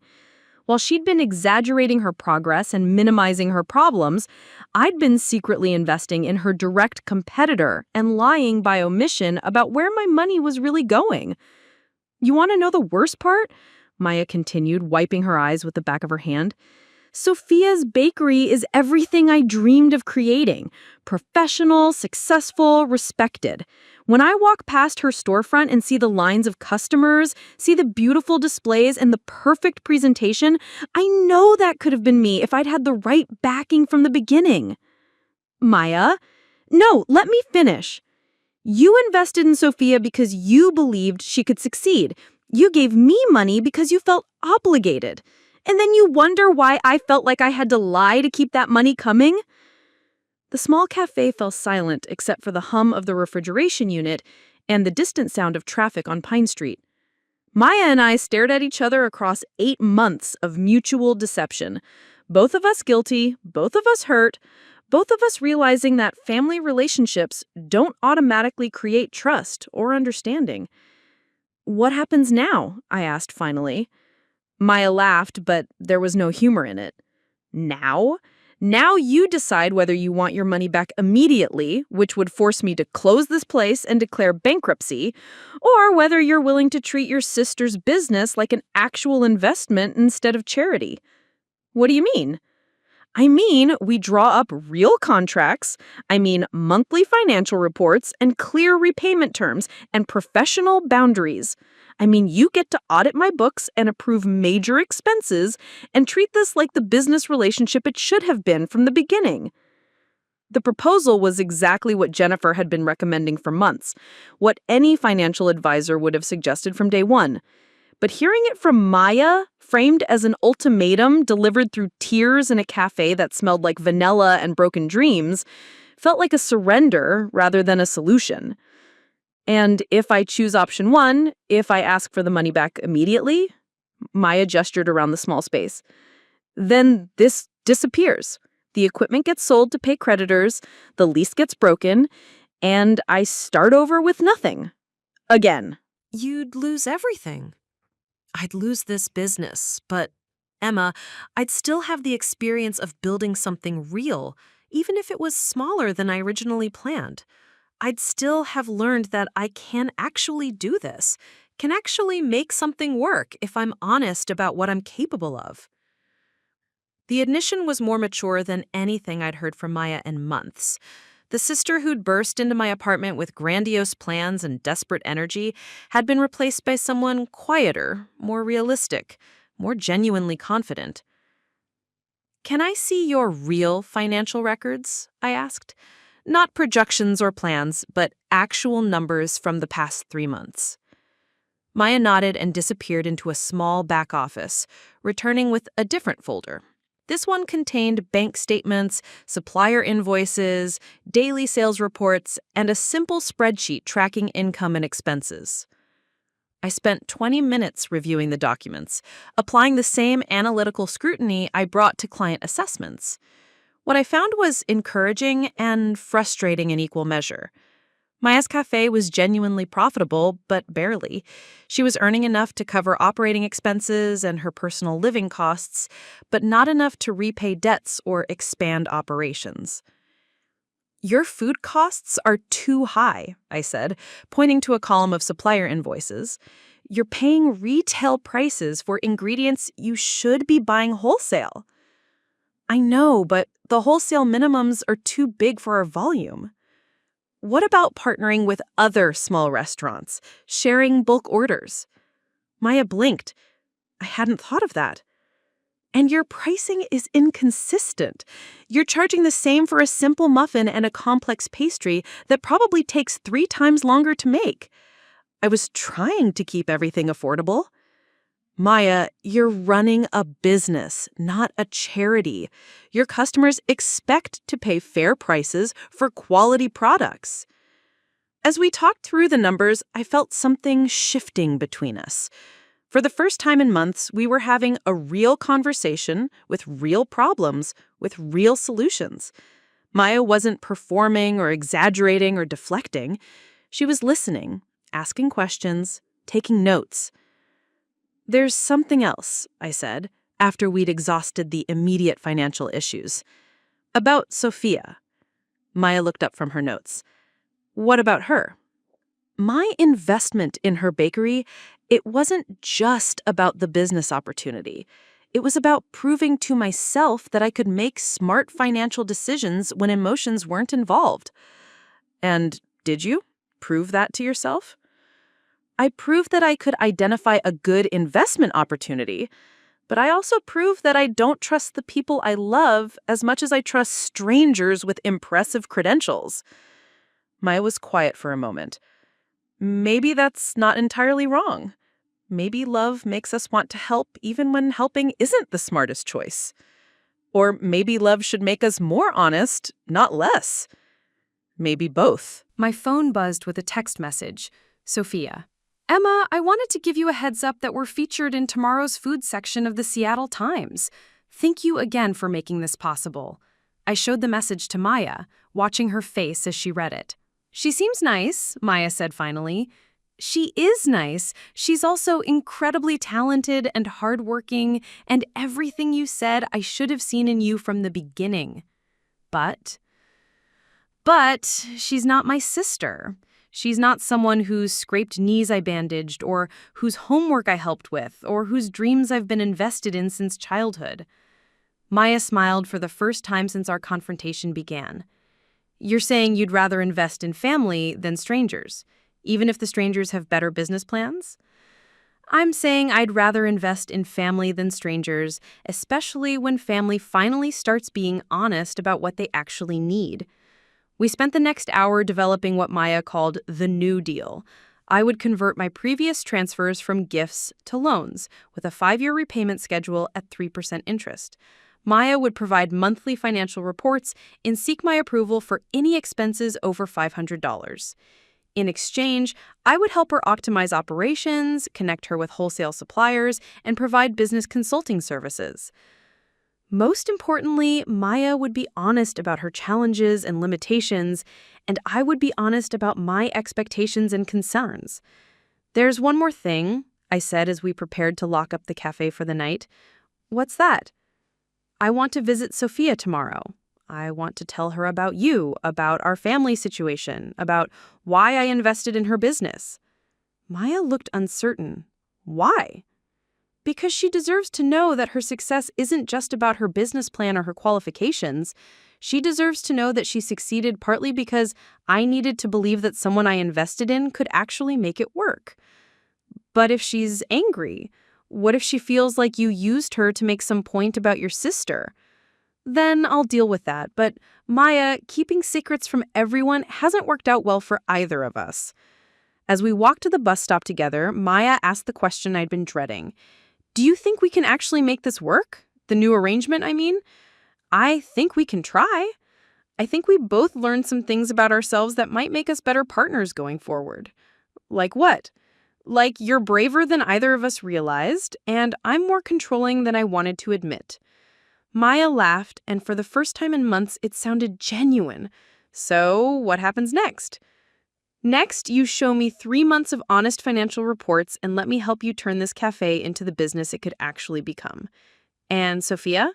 While she'd been exaggerating her progress and minimizing her problems, I'd been secretly investing in her direct competitor and lying by omission about where my money was really going. You want to know the worst part? Maya continued, wiping her eyes with the back of her hand. Sophia's bakery is everything I dreamed of creating. Professional, successful, respected. When I walk past her storefront and see the lines of customers, see the beautiful displays and the perfect presentation, I know that could have been me if I'd had the right backing from the beginning. Maya? No, let me finish. You invested in Sophia because you believed she could succeed. You gave me money because you felt obligated. And then you wonder why I felt like I had to lie to keep that money coming? The small cafe fell silent except for the hum of the refrigeration unit and the distant sound of traffic on Pine Street. Maya and I stared at each other across 8 months of mutual deception. Both of us guilty, both of us hurt, both of us realizing that family relationships don't automatically create trust or understanding. What happens now? I asked finally. Maya laughed, but there was no humor in it. Now? Now you decide whether you want your money back immediately, which would force me to close this place and declare bankruptcy, or whether you're willing to treat your sister's business like an actual investment instead of charity. What do you mean? I mean, we draw up real contracts, I mean monthly financial reports and clear repayment terms and professional boundaries. I mean, you get to audit my books and approve major expenses and treat this like the business relationship it should have been from the beginning. The proposal was exactly what Jennifer had been recommending for months, what any financial advisor would have suggested from day one. But hearing it from Maya, framed as an ultimatum delivered through tears in a cafe that smelled like vanilla and broken dreams, felt like a surrender rather than a solution. And if I choose option 1, if I ask for the money back immediately, Maya gestured around the small space, then this disappears. The equipment gets sold to pay creditors, the lease gets broken, and I start over with nothing. Again. You'd lose everything. I'd lose this business, but, Emma, I'd still have the experience of building something real, even if it was smaller than I originally planned. I'd still have learned that I can actually do this, can actually make something work if I'm honest about what I'm capable of. The admission was more mature than anything I'd heard from Maya in months. The sister who'd burst into my apartment with grandiose plans and desperate energy had been replaced by someone quieter, more realistic, more genuinely confident. "Can I see your real financial records?" I asked. Not projections or plans, but actual numbers from the past 3 months. Maya nodded and disappeared into a small back office, returning with a different folder. This one contained bank statements, supplier invoices, daily sales reports, and a simple spreadsheet tracking income and expenses. I spent 20 minutes reviewing the documents, applying the same analytical scrutiny I brought to client assessments. What I found was encouraging and frustrating in equal measure. Maya's cafe was genuinely profitable, but barely. She was earning enough to cover operating expenses and her personal living costs, but not enough to repay debts or expand operations. Your food costs are too high, I said, pointing to a column of supplier invoices. You're paying retail prices for ingredients you should be buying wholesale. I know, but the wholesale minimums are too big for our volume. What about partnering with other small restaurants, sharing bulk orders? Maya blinked. I hadn't thought of that. And your pricing is inconsistent. You're charging the same for a simple muffin and a complex pastry that probably takes 3 times longer to make. I was trying to keep everything affordable. Maya, you're running a business, not a charity. Your customers expect to pay fair prices for quality products. As we talked through the numbers, I felt something shifting between us. For the first time in months, we were having a real conversation with real problems, with real solutions. Maya wasn't performing or exaggerating or deflecting. She was listening, asking questions, taking notes. There's something else, I said, after we'd exhausted the immediate financial issues. About Sophia. Maya looked up from her notes. What about her? My investment in her bakery, it wasn't just about the business opportunity. It was about proving to myself that I could make smart financial decisions when emotions weren't involved. And did you prove that to yourself? I proved that I could identify a good investment opportunity, but I also proved that I don't trust the people I love as much as I trust strangers with impressive credentials. Maya was quiet for a moment. Maybe that's not entirely wrong. Maybe love makes us want to help even when helping isn't the smartest choice. Or maybe love should make us more honest, not less. Maybe both. My phone buzzed with a text message. Sophia. Emma, I wanted to give you a heads up that we're featured in tomorrow's food section of the Seattle Times. Thank you again for making this possible. I showed the message to Maya, watching her face as she read it. She seems nice, Maya said finally. She is nice. She's also incredibly talented and hardworking, and everything you said I should have seen in you from the beginning. But she's not my sister. She's not someone whose scraped knees I bandaged, or whose homework I helped with, or whose dreams I've been invested in since childhood. Maya smiled for the first time since our confrontation began. You're saying you'd rather invest in family than strangers, even if the strangers have better business plans? I'm saying I'd rather invest in family than strangers, especially when family finally starts being honest about what they actually need. We spent the next hour developing what Maya called the New Deal. I would convert my previous transfers from gifts to loans, with a 5-year repayment schedule at 3% interest. Maya would provide monthly financial reports and seek my approval for any expenses over $500. In exchange, I would help her optimize operations, connect her with wholesale suppliers, and provide business consulting services. Most importantly, Maya would be honest about her challenges and limitations, and I would be honest about my expectations and concerns. There's one more thing, I said as we prepared to lock up the cafe for the night. What's that? I want to visit Sophia tomorrow. I want to tell her about you, about our family situation, about why I invested in her business. Maya looked uncertain. Why? Because she deserves to know that her success isn't just about her business plan or her qualifications. She deserves to know that she succeeded partly because I needed to believe that someone I invested in could actually make it work. But if she's angry, what if she feels like you used her to make some point about your sister? Then I'll deal with that. But Maya, keeping secrets from everyone hasn't worked out well for either of us. As we walked to the bus stop together, Maya asked the question I'd been dreading. Do you think we can actually make this work? The new arrangement, I mean? I think we can try. I think we both learned some things about ourselves that might make us better partners going forward. Like what? Like you're braver than either of us realized, and I'm more controlling than I wanted to admit. Maya laughed, and for the first time in months, it sounded genuine. So, what happens next? Next, you show me 3 months of honest financial reports and let me help you turn this cafe into the business it could actually become. And Sophia?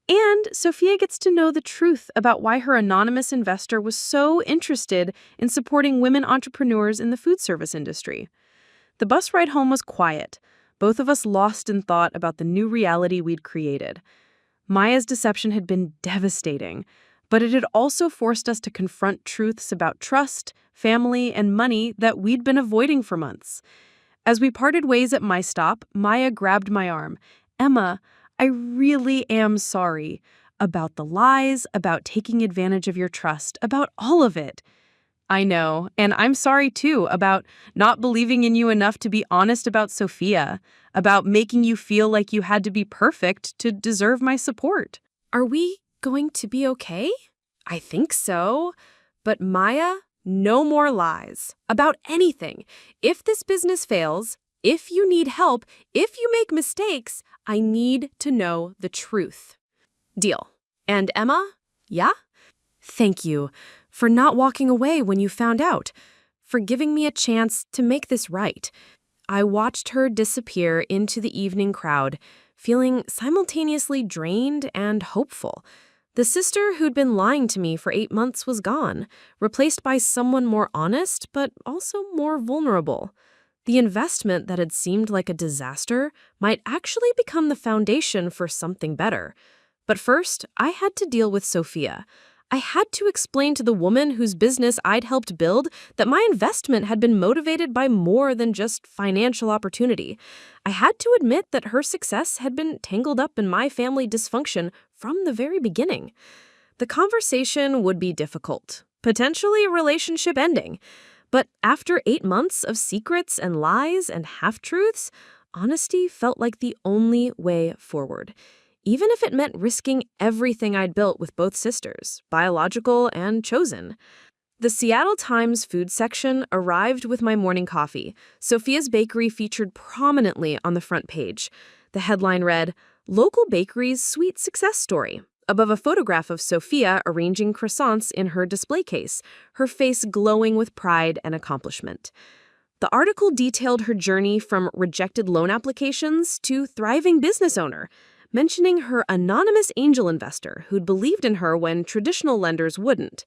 And Sophia gets to know the truth about why her anonymous investor was so interested in supporting women entrepreneurs in the food service industry. The bus ride home was quiet, both of us lost in thought about the new reality we'd created. Maya's deception had been devastating, but it had also forced us to confront truths about trust, family, and money that we'd been avoiding for months. As we parted ways at my stop, Maya grabbed my arm. "Emma, I really am sorry about the lies, about taking advantage of your trust, about all of it." "I know, and I'm sorry too about not believing in you enough to be honest about Sophia, about making you feel like you had to be perfect to deserve my support." Are we going to be okay? I think so. But Maya, no more lies about anything. If this business fails, if you need help, if you make mistakes, I need to know the truth. Deal. And Emma? Yeah? Thank you for not walking away when you found out, for giving me a chance to make this right. I watched her disappear into the evening crowd, feeling simultaneously drained and hopeful. The sister who'd been lying to me for 8 months was gone, replaced by someone more honest, but also more vulnerable. The investment that had seemed like a disaster might actually become the foundation for something better. But first, I had to deal with Sophia. I had to explain to the woman whose business I'd helped build that my investment had been motivated by more than just financial opportunity. I had to admit that her success had been tangled up in my family dysfunction from the very beginning. The conversation would be difficult, potentially relationship ending. But after 8 months of secrets and lies and half-truths, honesty felt like the only way forward. Even if it meant risking everything I'd built with both sisters, biological and chosen. The Seattle Times food section arrived with my morning coffee. Sophia's bakery featured prominently on the front page. The headline read, "Local Bakery's Sweet Success Story," above a photograph of Sophia arranging croissants in her display case, her face glowing with pride and accomplishment. The article detailed her journey from rejected loan applications to thriving business owner, mentioning her anonymous angel investor who'd believed in her when traditional lenders wouldn't.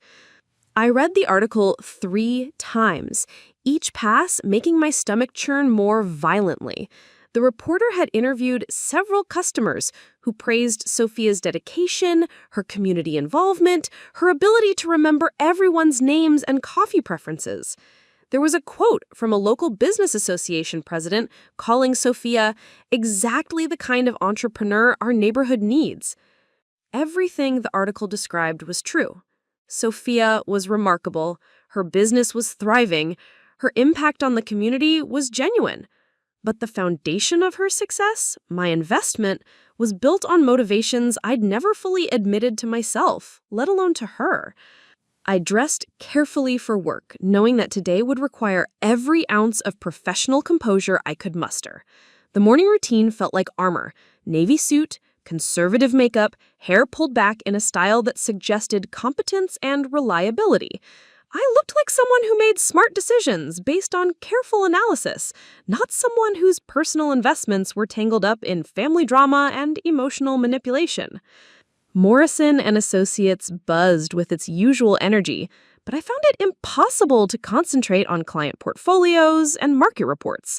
I read the article 3 times, each pass making my stomach churn more violently. The reporter had interviewed several customers who praised Sophia's dedication, her community involvement, her ability to remember everyone's names and coffee preferences. There was a quote from a local business association president calling Sophia exactly the kind of entrepreneur our neighborhood needs. Everything the article described was true. Sophia was remarkable, her business was thriving, her impact on the community was genuine. But the foundation of her success, my investment, was built on motivations I'd never fully admitted to myself, let alone to her. I dressed carefully for work, knowing that today would require every ounce of professional composure I could muster. The morning routine felt like armor: navy suit, conservative makeup, hair pulled back in a style that suggested competence and reliability. I looked like someone who made smart decisions based on careful analysis, not someone whose personal investments were tangled up in family drama and emotional manipulation. Morrison and Associates buzzed with its usual energy, but I found it impossible to concentrate on client portfolios and market reports.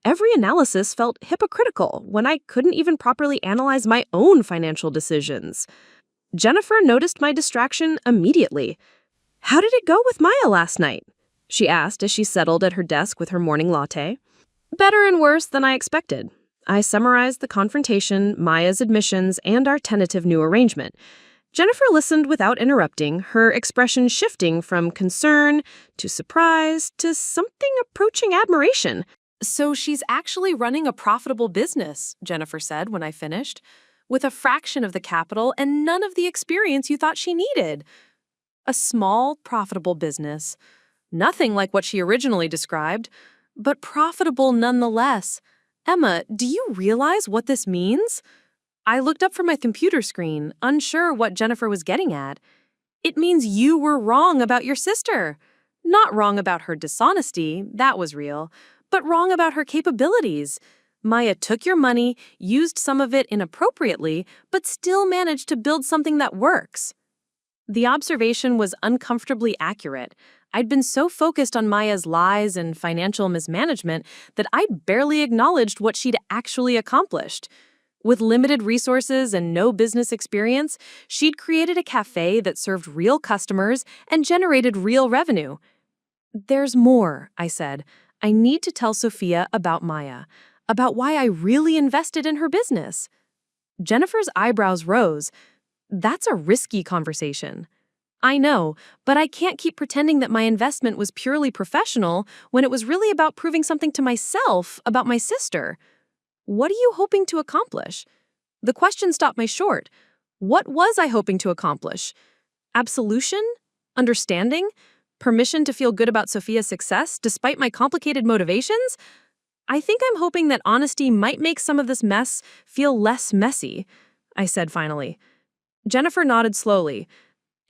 Every analysis felt hypocritical when I couldn't even properly analyze my own financial decisions. Jennifer noticed my distraction immediately. "How did it go with Maya last night?" she asked as she settled at her desk with her morning latte. "Better and worse than I expected." I summarized the confrontation, Maya's admissions, and our tentative new arrangement. Jennifer listened without interrupting, her expression shifting from concern to surprise to something approaching admiration. "So she's actually running a profitable business," Jennifer said when I finished, "with a fraction of the capital and none of the experience you thought she needed." A small, profitable business. Nothing like what she originally described, but profitable nonetheless. "Emma, do you realize what this means?" I looked up from my computer screen, unsure what Jennifer was getting at. "It means you were wrong about your sister. Not wrong about her dishonesty, that was real, but wrong about her capabilities. Maya took your money, used some of it inappropriately, but still managed to build something that works. The observation was uncomfortably accurate. I'd been so focused on Maya's lies and financial mismanagement that I'd barely acknowledged what she'd actually accomplished. With limited resources and no business experience, she'd created a cafe that served real customers and generated real revenue. "There's more," I said. "I need to tell Sophia about Maya, about why I really invested in her business." Jennifer's eyebrows rose. "That's a risky conversation." "I know, but I can't keep pretending that my investment was purely professional when it was really about proving something to myself about my sister." "What are you hoping to accomplish?" The question stopped me short. What was I hoping to accomplish? Absolution? Understanding? Permission to feel good about Sophia's success despite my complicated motivations? "I think I'm hoping that honesty might make some of this mess feel less messy," I said finally. Jennifer nodded slowly.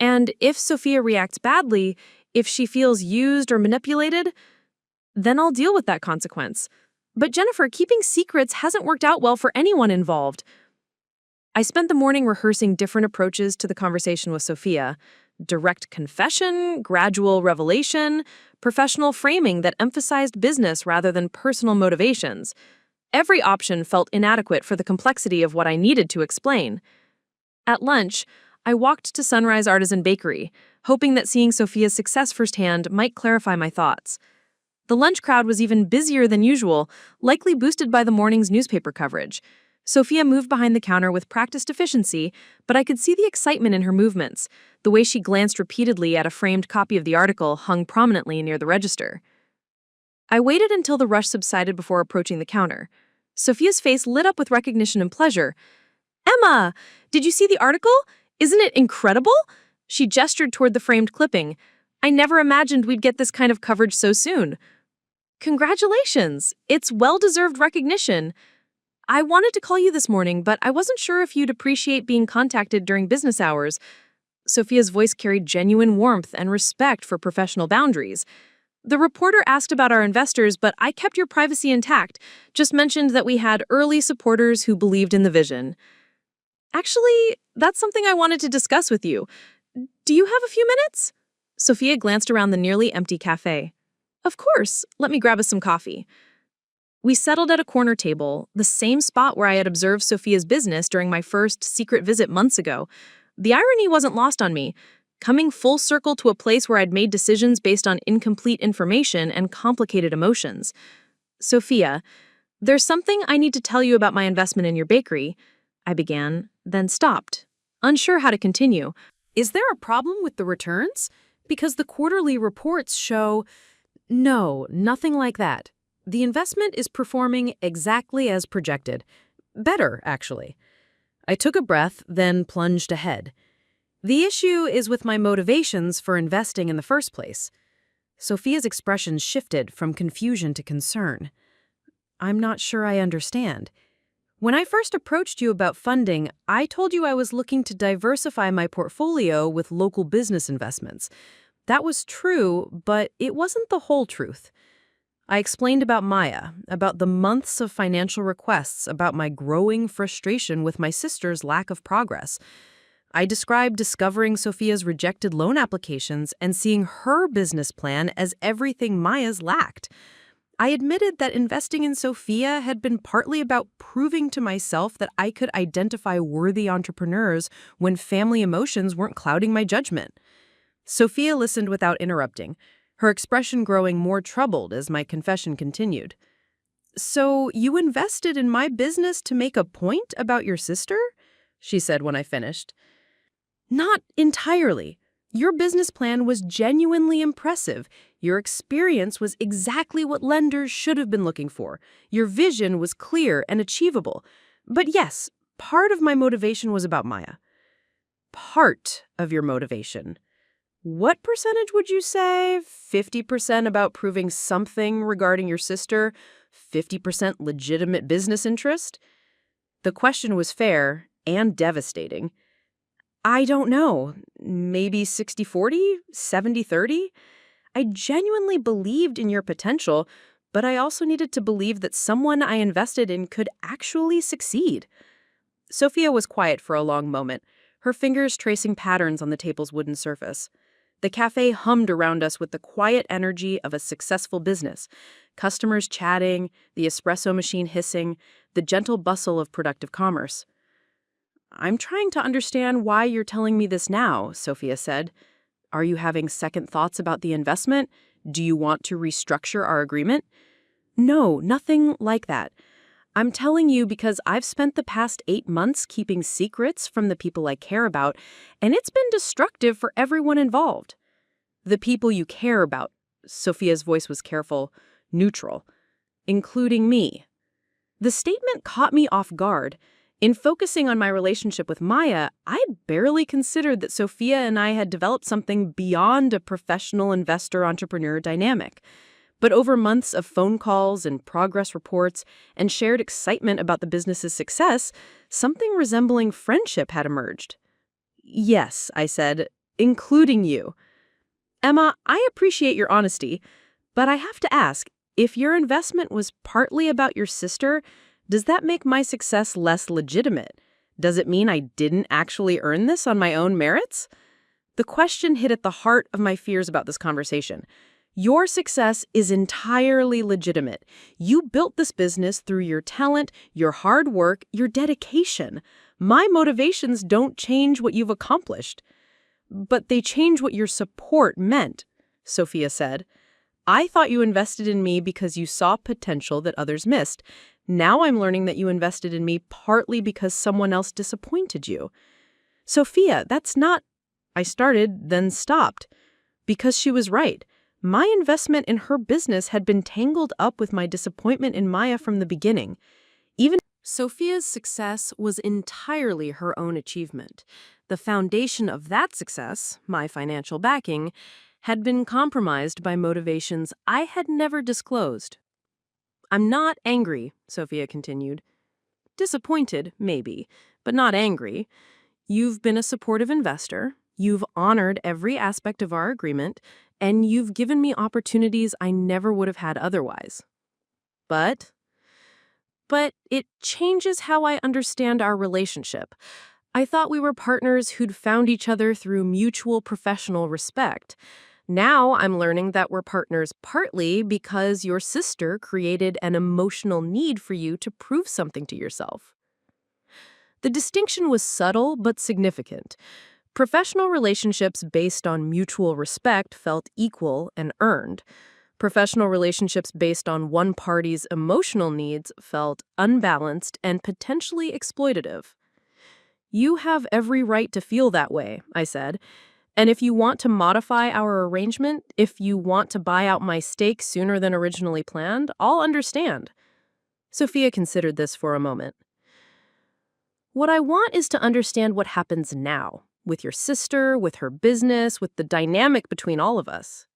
"And if Sophia reacts badly, if she feels used or manipulated, then I'll deal with that consequence. But Jennifer, keeping secrets hasn't worked out well for anyone involved." I spent the morning rehearsing different approaches to the conversation with Sophia. Direct confession, gradual revelation, professional framing that emphasized business rather than personal motivations. Every option felt inadequate for the complexity of what I needed to explain. At lunch, I walked to Sunrise Artisan Bakery, hoping that seeing Sophia's success firsthand might clarify my thoughts. The lunch crowd was even busier than usual, likely boosted by the morning's newspaper coverage. Sophia moved behind the counter with practiced efficiency, but I could see the excitement in her movements, the way she glanced repeatedly at a framed copy of the article hung prominently near the register. I waited until the rush subsided before approaching the counter. Sophia's face lit up with recognition and pleasure. "Emma, did you see the article? Isn't it incredible?" She gestured toward the framed clipping. "I never imagined we'd get this kind of coverage so soon." "Congratulations! It's well-deserved recognition. I wanted to call you this morning, but I wasn't sure if you'd appreciate being contacted during business hours." Sophia's voice carried genuine warmth and respect for professional boundaries. "The reporter asked about our investors, but I kept your privacy intact, just mentioned that we had early supporters who believed in the vision." "Actually, that's something I wanted to discuss with you. Do you have a few minutes?" Sophia glanced around the nearly empty cafe. "Of course. Let me grab us some coffee." We settled at a corner table, the same spot where I had observed Sophia's business during my first secret visit months ago. The irony wasn't lost on me. Coming full circle to a place where I'd made decisions based on incomplete information and complicated emotions. "Sophia, there's something I need to tell you about my investment in your bakery," I began, then stopped, unsure how to continue. "Is there a problem with the returns? Because the quarterly reports show—" "No, nothing like that. The investment is performing exactly as projected. Better, actually." I took a breath, then plunged ahead. "The issue is with my motivations for investing in the first place." Sophia's expression shifted from confusion to concern. "I'm not sure I understand. When I first approached you about funding, I told you I was looking to diversify my portfolio with local business investments. That was true, but it wasn't the whole truth. I explained about Maya, about the months of financial requests, about my growing frustration with my sister's lack of progress. I described discovering Sophia's rejected loan applications and seeing her business plan as everything Maya's lacked. I admitted that investing in Sophia had been partly about proving to myself that I could identify worthy entrepreneurs when family emotions weren't clouding my judgment. Sophia listened without interrupting, her expression growing more troubled as my confession continued. "So you invested in my business to make a point about your sister?" she said when I finished. "Not entirely. Your business plan was genuinely impressive. Your experience was exactly what lenders should have been looking for. Your vision was clear and achievable. But yes, part of my motivation was about Maya." "Part of your motivation. What percentage would you say? 50% about proving something regarding your sister, 50% legitimate business interest?" The question was fair and devastating. "I don't know. Maybe 60-40, 70-30? I genuinely believed in your potential, but I also needed to believe that someone I invested in could actually succeed. Sophia was quiet for a long moment, her fingers tracing patterns on the table's wooden surface. The cafe hummed around us with the quiet energy of a successful business. Customers chatting, the espresso machine hissing, the gentle bustle of productive commerce. "I'm trying to understand why you're telling me this now," Sophia said. "Are you having second thoughts about the investment? Do you want to restructure our agreement?" "No, nothing like that. I'm telling you because I've spent the past 8 months keeping secrets from the people I care about, and it's been destructive for everyone involved." "The people you care about," Sophia's voice was careful, neutral, "including me." The statement caught me off guard. In focusing on my relationship with Maya, I'd barely considered that Sophia and I had developed something beyond a professional investor-entrepreneur dynamic. But over months of phone calls and progress reports and shared excitement about the business's success, something resembling friendship had emerged. "Yes," I said, "including you." "Emma, I appreciate your honesty, but I have to ask, if your investment was partly about your sister, does that make my success less legitimate? Does it mean I didn't actually earn this on my own merits?" The question hit at the heart of my fears about this conversation. Your success is entirely legitimate. You built this business through your talent, your hard work, your dedication. My motivations don't change what you've accomplished. "But they change what your support meant," Sophia said. "I thought you invested in me because you saw potential that others missed. Now I'm learning that you invested in me partly because someone else disappointed you." "Sophia, that's not—" I started, then stopped. Because she was right. My investment in her business had been tangled up with my disappointment in Maya from the beginning. Even Sophia's success was entirely her own achievement. The foundation of that success, my financial backing, had been compromised by motivations I had never disclosed. "I'm not angry," Sophia continued. "Disappointed, maybe, but not angry. You've been a supportive investor. You've honored every aspect of our agreement, and you've given me opportunities I never would have had otherwise. But it changes how I understand our relationship. I thought we were partners who'd found each other through mutual professional respect. Now I'm learning that we're partners partly because your sister created an emotional need for you to prove something to yourself." The distinction was subtle but significant. Professional relationships based on mutual respect felt equal and earned. Professional relationships based on one party's emotional needs felt unbalanced and potentially exploitative. "You have every right to feel that way," I said. "And if you want to modify our arrangement, if you want to buy out my stake sooner than originally planned, I'll understand." Sophia considered this for a moment. "What I want is to understand what happens now. With your sister, with her business, with the dynamic between all of us."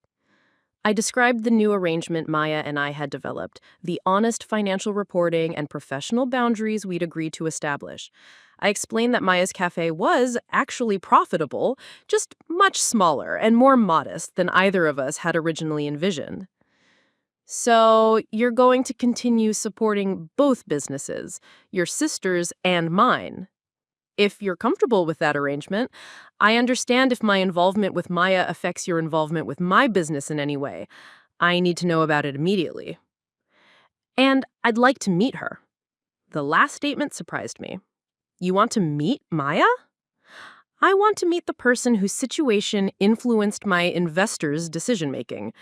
I described the new arrangement Maya and I had developed, the honest financial reporting and professional boundaries we'd agreed to establish. I explained that Maya's cafe was actually profitable, just much smaller and more modest than either of us had originally envisioned. "So you're going to continue supporting both businesses, your sister's and mine? If you're comfortable with that arrangement, I understand if my involvement with Maya affects your involvement with my business in any way. I need to know about it immediately. And I'd like to meet her." The last statement surprised me. "You want to meet Maya?" "I want to meet the person whose situation influenced my investors' decision-making.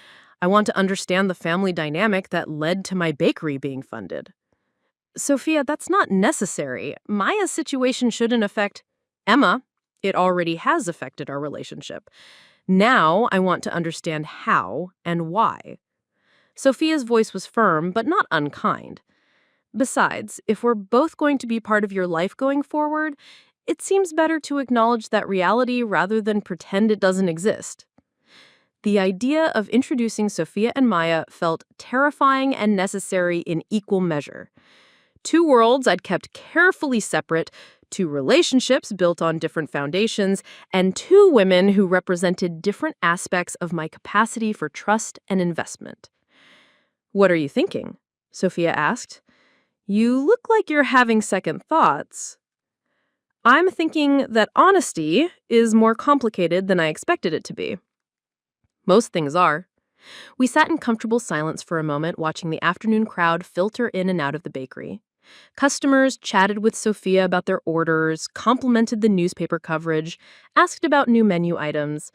I want to understand the family dynamic that led to my bakery being funded." "Sophia, that's not necessary. Maya's situation shouldn't affect—" "Emma, it already has affected our relationship. Now I want to understand how and why." Sophia's voice was firm, but not unkind. "Besides, if we're both going to be part of your life going forward, it seems better to acknowledge that reality rather than pretend it doesn't exist." The idea of introducing Sophia and Maya felt terrifying and necessary in equal measure. Two worlds I'd kept carefully separate, two relationships built on different foundations, and two women who represented different aspects of my capacity for trust and investment. What are you thinking? Sophia asked. You look like you're having second thoughts. I'm thinking that honesty is more complicated than I expected it to be. Most things are. We sat in comfortable silence for a moment, watching the afternoon crowd filter in and out of the bakery. Customers chatted with Sophia about their orders, complimented the newspaper coverage, asked about new menu items.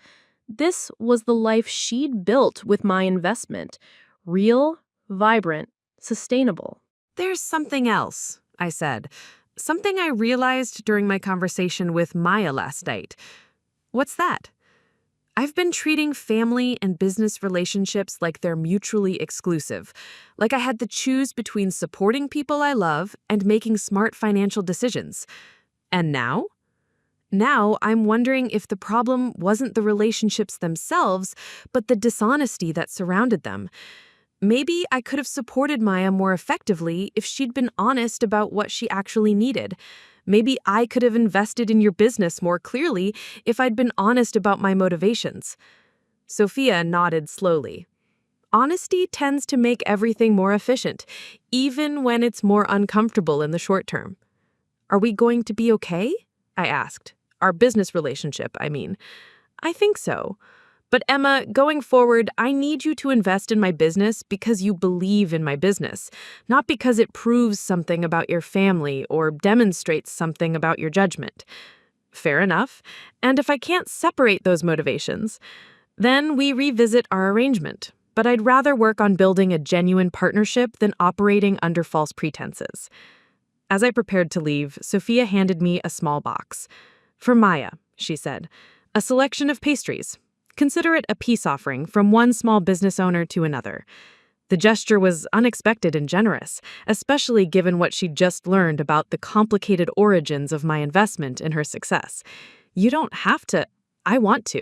This was the life she'd built with my investment. Real, vibrant, sustainable. There's something else, I said. Something I realized during my conversation with Maya last night. What's that? I've been treating family and business relationships like they're mutually exclusive, like I had to choose between supporting people I love and making smart financial decisions. And now? Now I'm wondering if the problem wasn't the relationships themselves, but the dishonesty that surrounded them. Maybe I could have supported Maya more effectively if she'd been honest about what she actually needed. Maybe I could have invested in your business more clearly if I'd been honest about my motivations. Sophia nodded slowly. Honesty tends to make everything more efficient, even when it's more uncomfortable in the short term. Are we going to be okay? I asked. Our business relationship, I mean. I think so. But Emma, going forward, I need you to invest in my business because you believe in my business, not because it proves something about your family or demonstrates something about your judgment. Fair enough. And if I can't separate those motivations, then we revisit our arrangement. But I'd rather work on building a genuine partnership than operating under false pretenses. As I prepared to leave, Sophia handed me a small box. For Maya, she said, a selection of pastries. Consider it a peace offering from one small business owner to another. The gesture was unexpected and generous, especially given what she'd just learned about the complicated origins of my investment in her success. You don't have to. I want to.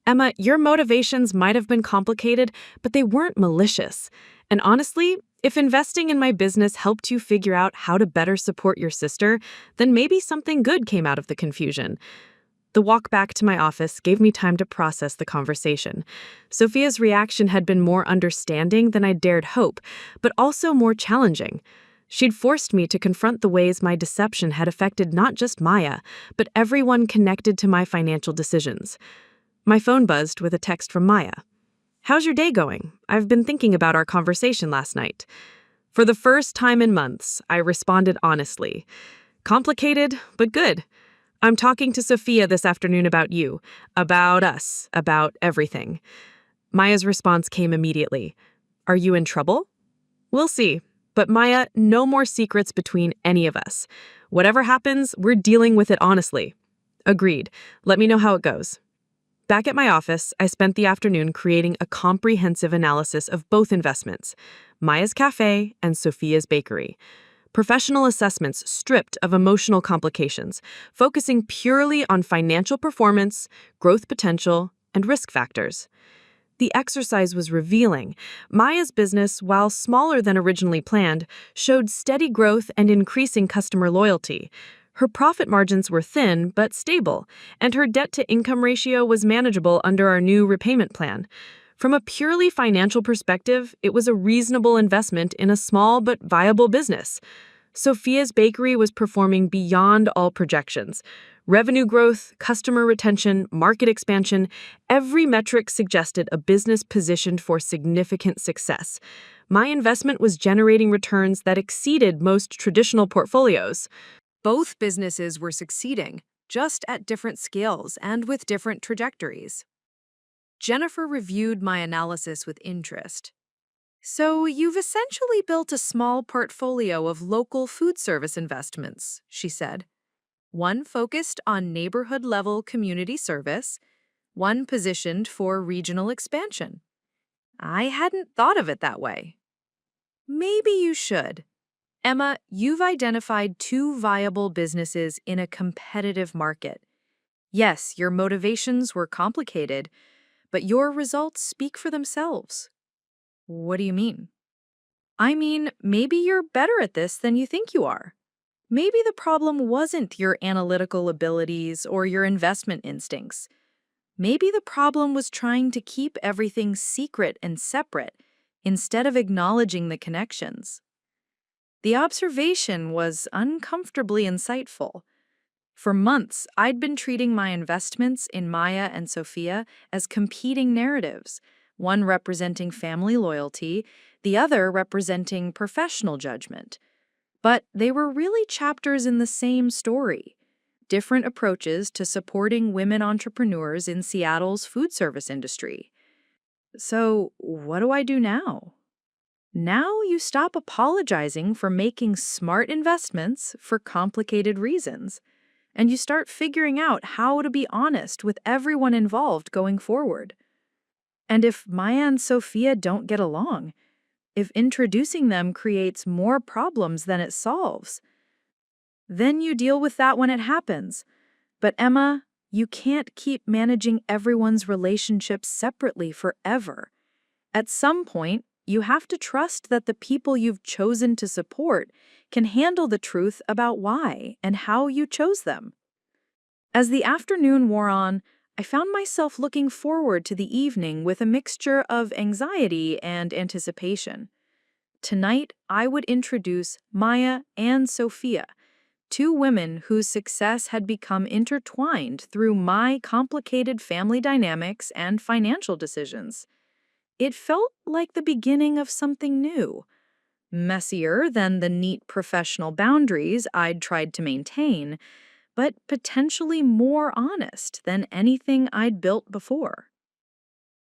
Emma, your motivations might have been complicated, but they weren't malicious. And honestly, if investing in my business helped you figure out how to better support your sister, then maybe something good came out of the confusion. The walk back to my office gave me time to process the conversation. Sophia's reaction had been more understanding than I dared hope, but also more challenging. She'd forced me to confront the ways my deception had affected not just Maya, but everyone connected to my financial decisions. My phone buzzed with a text from Maya. How's your day going? I've been thinking about our conversation last night. For the first time in months, I responded honestly. Complicated, but good. I'm talking to Sophia this afternoon about you, about us, about everything. Maya's response came immediately. Are you in trouble? We'll see. But Maya, no more secrets between any of us. Whatever happens, we're dealing with it honestly. Agreed. Let me know how it goes. Back at my office, I spent the afternoon creating a comprehensive analysis of both investments, Maya's Cafe and Sophia's Bakery. Professional assessments stripped of emotional complications, focusing purely on financial performance, growth potential, and risk factors. The exercise was revealing. Maya's business, while smaller than originally planned, showed steady growth and increasing customer loyalty. Her profit margins were thin but stable, and her debt-to-income ratio was manageable under our new repayment plan. From a purely financial perspective, it was a reasonable investment in a small but viable business. Sophia's Bakery was performing beyond all projections. Revenue growth, customer retention, market expansion, every metric suggested a business positioned for significant success. My investment was generating returns that exceeded most traditional portfolios. Both businesses were succeeding, just at different scales and with different trajectories. Jennifer reviewed my analysis with interest. So you've essentially built a small portfolio of local food service investments, she said. One focused on neighborhood-level community service, one positioned for regional expansion. I hadn't thought of it that way. Maybe you should. Emma, you've identified two viable businesses in a competitive market. Yes, your motivations were complicated, but your results speak for themselves. What do you mean? I mean, maybe you're better at this than you think you are. Maybe the problem wasn't your analytical abilities or your investment instincts. Maybe the problem was trying to keep everything secret and separate instead of acknowledging the connections. The observation was uncomfortably insightful. For months, I'd been treating my investments in Maya and Sophia as competing narratives, one representing family loyalty, the other representing professional judgment. But they were really chapters in the same story, different approaches to supporting women entrepreneurs in Seattle's food service industry. So, what do I do now? Now you stop apologizing for making smart investments for complicated reasons, and you start figuring out how to be honest with everyone involved going forward. And if Maya and Sophia don't get along, if introducing them creates more problems than it solves, then you deal with that when it happens. But Emma, you can't keep managing everyone's relationships separately forever. At some point, you have to trust that the people you've chosen to support can handle the truth about why and how you chose them. As the afternoon wore on, I found myself looking forward to the evening with a mixture of anxiety and anticipation. Tonight, I would introduce Maya and Sophia, two women whose success had become intertwined through my complicated family dynamics and financial decisions. It felt like the beginning of something new, messier than the neat professional boundaries I'd tried to maintain, but potentially more honest than anything I'd built before.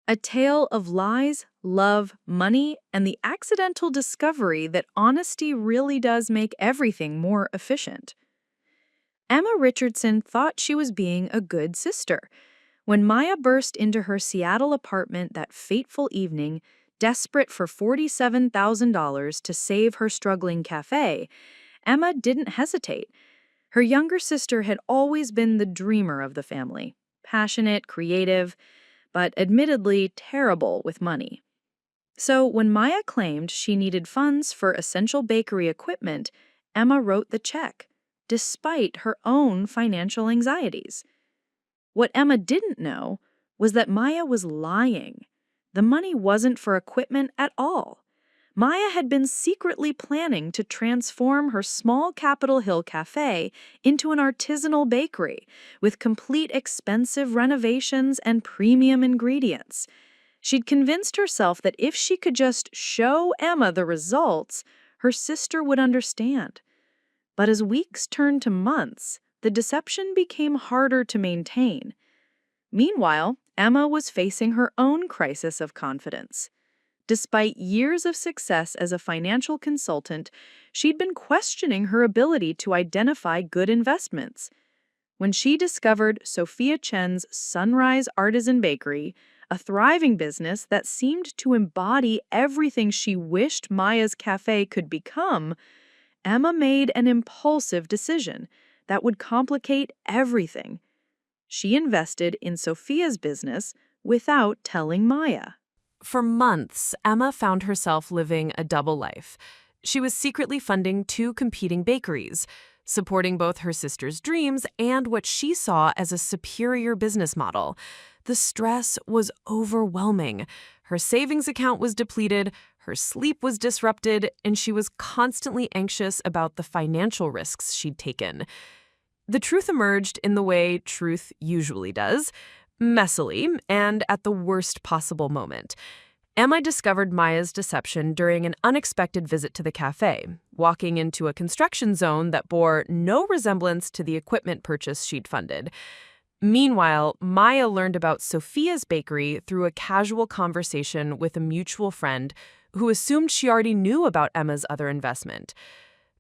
A tale of lies, love, money, and the accidental discovery that honesty really does make everything more efficient. Emma Richardson thought she was being a good sister. When Maya burst into her Seattle apartment that fateful evening, desperate for $47,000 to save her struggling cafe, Emma didn't hesitate. Her younger sister had always been the dreamer of the family, passionate, creative, but admittedly terrible with money. So when Maya claimed she needed funds for essential bakery equipment, Emma wrote the check, despite her own financial anxieties. What Emma didn't know was that Maya was lying. The money wasn't for equipment at all. Maya had been secretly planning to transform her small Capitol Hill cafe into an artisanal bakery with complete expensive renovations and premium ingredients. She'd convinced herself that if she could just show Emma the results, her sister would understand. But as weeks turned to months, the deception became harder to maintain. Meanwhile, Emma was facing her own crisis of confidence. Despite years of success as a financial consultant, she'd been questioning her ability to identify good investments. When she discovered Sophia Chen's Sunrise Artisan Bakery, a thriving business that seemed to embody everything she wished Maya's cafe could become, Emma made an impulsive decision that would complicate everything. She invested in Sophia's business without telling Maya. For months, Emma found herself living a double life. She was secretly funding two competing bakeries, supporting both her sister's dreams and what she saw as a superior business model. The stress was overwhelming. Her savings account was depleted, her sleep was disrupted, and she was constantly anxious about the financial risks she'd taken. The truth emerged in the way truth usually does, messily, and at the worst possible moment. Emma discovered Maya's deception during an unexpected visit to the cafe, walking into a construction zone that bore no resemblance to the equipment purchase she'd funded. Meanwhile, Maya learned about Sophia's bakery through a casual conversation with a mutual friend who assumed she already knew about Emma's other investment.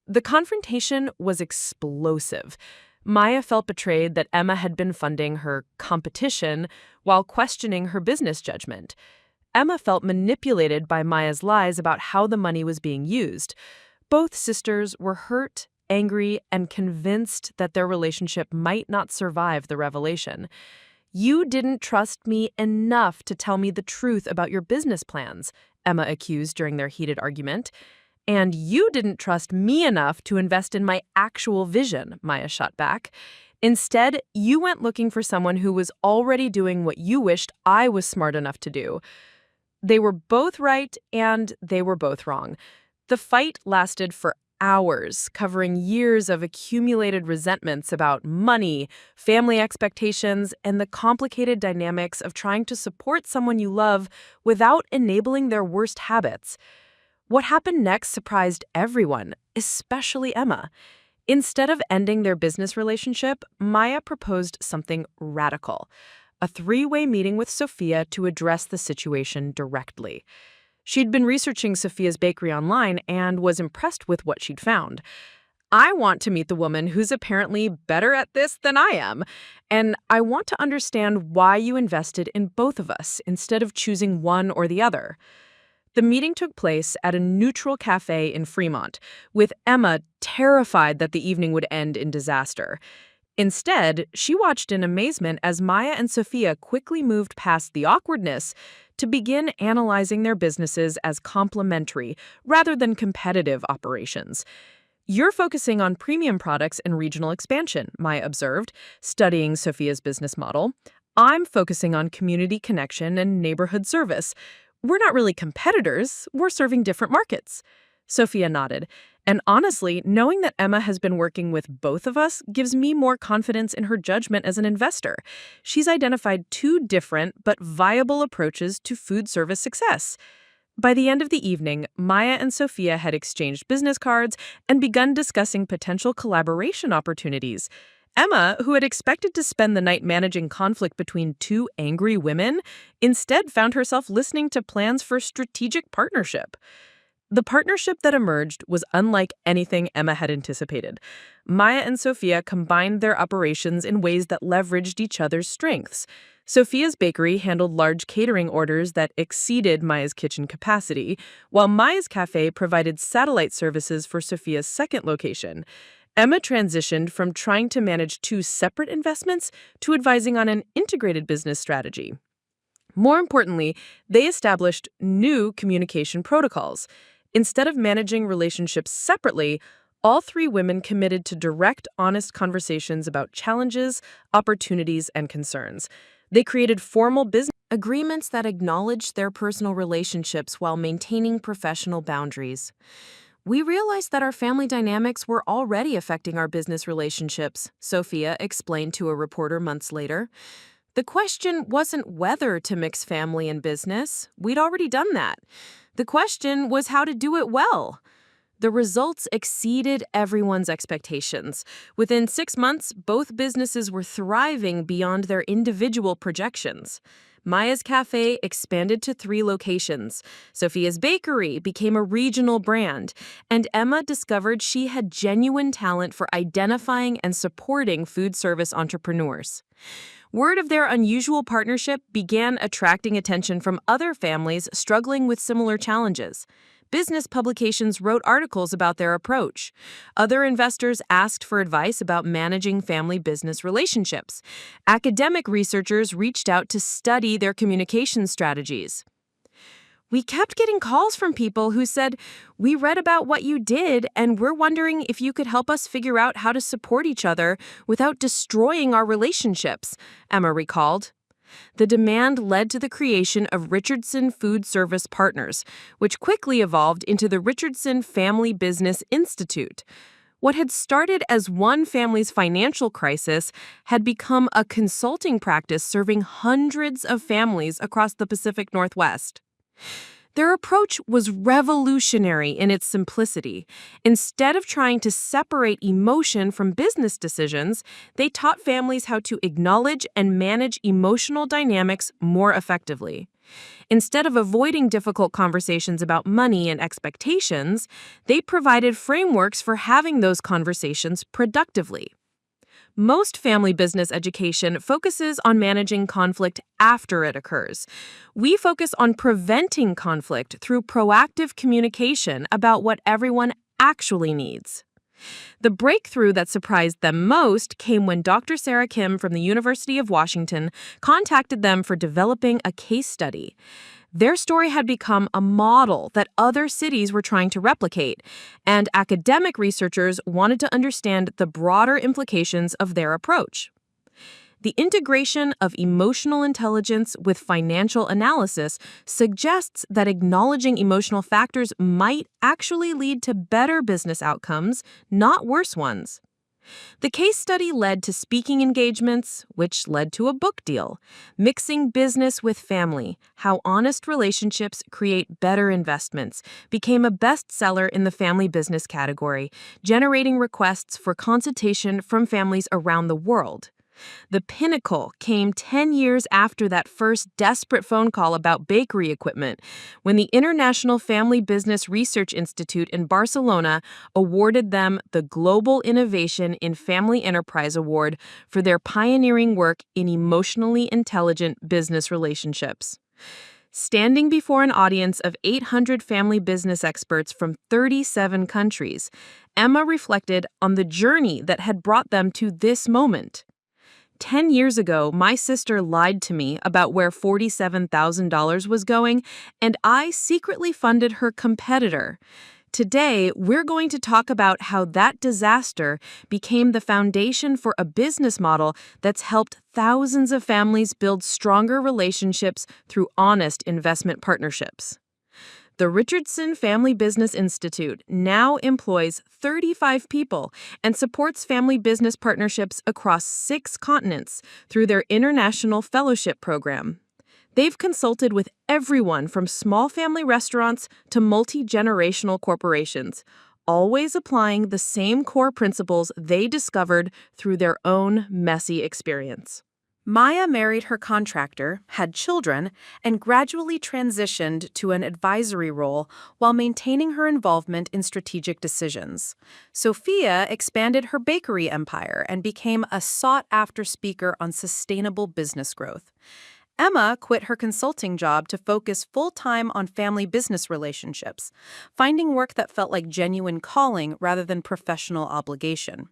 The confrontation was explosive. Maya felt betrayed that Emma had been funding her competition while questioning her business judgment. Emma felt manipulated by Maya's lies about how the money was being used. Both sisters were hurt, angry, and convinced that their relationship might not survive the revelation. "You didn't trust me enough to tell me the truth about your business plans," Emma accused during their heated argument. "And you didn't trust me enough to invest in my actual vision," Maya shot back. "Instead, you went looking for someone who was already doing what you wished I was smart enough to do." They were both right and they were both wrong. The fight lasted for hours, covering years of accumulated resentments about money, family expectations, and the complicated dynamics of trying to support someone you love without enabling their worst habits. What happened next surprised everyone, especially Emma. Instead of ending their business relationship, Maya proposed something radical: a three-way meeting with Sophia to address the situation directly. She'd been researching Sophia's bakery online and was impressed with what she'd found. "I want to meet the woman who's apparently better at this than I am, and I want to understand why you invested in both of us instead of choosing one or the other." The meeting took place at a neutral cafe in Fremont, with Emma terrified that the evening would end in disaster. Instead, she watched in amazement as Maya and Sophia quickly moved past the awkwardness to begin analyzing their businesses as complementary rather than competitive operations. "You're focusing on premium products and regional expansion," Maya observed, studying Sophia's business model. "I'm focusing on community connection and neighborhood service. We're not really competitors, we're serving different markets." Sophia nodded. "And honestly, knowing that Emma has been working with both of us gives me more confidence in her judgment as an investor. She's identified two different but viable approaches to food service success." By the end of the evening, Maya and Sophia had exchanged business cards and begun discussing potential collaboration opportunities. Emma, who had expected to spend the night managing conflict between two angry women, instead found herself listening to plans for strategic partnership. The partnership that emerged was unlike anything Emma had anticipated. Maya and Sophia combined their operations in ways that leveraged each other's strengths. Sophia's bakery handled large catering orders that exceeded Maya's kitchen capacity, while Maya's cafe provided satellite services for Sophia's second location. Emma transitioned from trying to manage two separate investments to advising on an integrated business strategy. More importantly, they established new communication protocols. Instead of managing relationships separately, all three women committed to direct, honest conversations about challenges, opportunities, and concerns. They created formal business agreements that acknowledged their personal relationships while maintaining professional boundaries. "We realized that our family dynamics were already affecting our business relationships," Sophia explained to a reporter months later. "The question wasn't whether to mix family and business. We'd already done that. The question was how to do it well." The results exceeded everyone's expectations. Within 6 months, both businesses were thriving beyond their individual projections. Maya's cafe expanded to 3 locations. Sophia's bakery became a regional brand, and Emma discovered she had genuine talent for identifying and supporting food service entrepreneurs. Word of their unusual partnership began attracting attention from other families struggling with similar challenges. Business publications wrote articles about their approach. Other investors asked for advice about managing family business relationships. Academic researchers reached out to study their communication strategies. "We kept getting calls from people who said, 'We read about what you did, and we're wondering if you could help us figure out how to support each other without destroying our relationships,'" Emma recalled. The demand led to the creation of Richardson Food Service Partners, which quickly evolved into the Richardson Family Business Institute. What had started as one family's financial crisis had become a consulting practice serving hundreds of families across the Pacific Northwest. Their approach was revolutionary in its simplicity. Instead of trying to separate emotion from business decisions, they taught families how to acknowledge and manage emotional dynamics more effectively. Instead of avoiding difficult conversations about money and expectations, they provided frameworks for having those conversations productively. Most family business education focuses on managing conflict after it occurs. We focus on preventing conflict through proactive communication about what everyone actually needs. The breakthrough that surprised them most came when Dr. Sarah Kim from the University of Washington contacted them for developing a case study. Their story had become a model that other cities were trying to replicate, and academic researchers wanted to understand the broader implications of their approach. The integration of emotional intelligence with financial analysis suggests that acknowledging emotional factors might actually lead to better business outcomes, not worse ones. The case study led to speaking engagements, which led to a book deal. Mixing Business with Family: How Honest Relationships Create Better Investments became a bestseller in the family business category, generating requests for consultation from families around the world. The pinnacle came 10 years after that first desperate phone call about bakery equipment, when the International Family Business Research Institute in Barcelona awarded them the Global Innovation in Family Enterprise Award for their pioneering work in emotionally intelligent business relationships. Standing before an audience of 800 family business experts from 37 countries, Emma reflected on the journey that had brought them to this moment. 10 years ago, my sister lied to me about where $47,000 was going, and I secretly funded her competitor. Today, we're going to talk about how that disaster became the foundation for a business model that's helped thousands of families build stronger relationships through honest investment partnerships. The Richardson Family Business Institute now employs 35 people and supports family business partnerships across 6 continents through their International Fellowship Program. They've consulted with everyone from small family restaurants to multi-generational corporations, always applying the same core principles they discovered through their own messy experience. Maya married her contractor, had children, and gradually transitioned to an advisory role while maintaining her involvement in strategic decisions. Sophia expanded her bakery empire and became a sought-after speaker on sustainable business growth. Emma quit her consulting job to focus full-time on family business relationships, finding work that felt like genuine calling rather than professional obligation.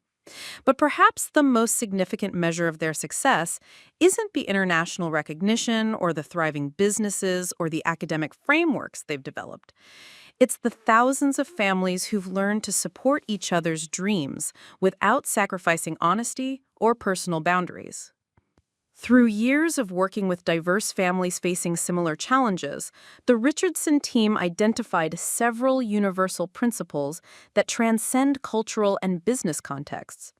But perhaps the most significant measure of their success isn't the international recognition or the thriving businesses or the academic frameworks they've developed. It's the thousands of families who've learned to support each other's dreams without sacrificing honesty or personal boundaries. Through years of working with diverse families facing similar challenges, the Richardson team identified several universal principles that transcend cultural and business contexts.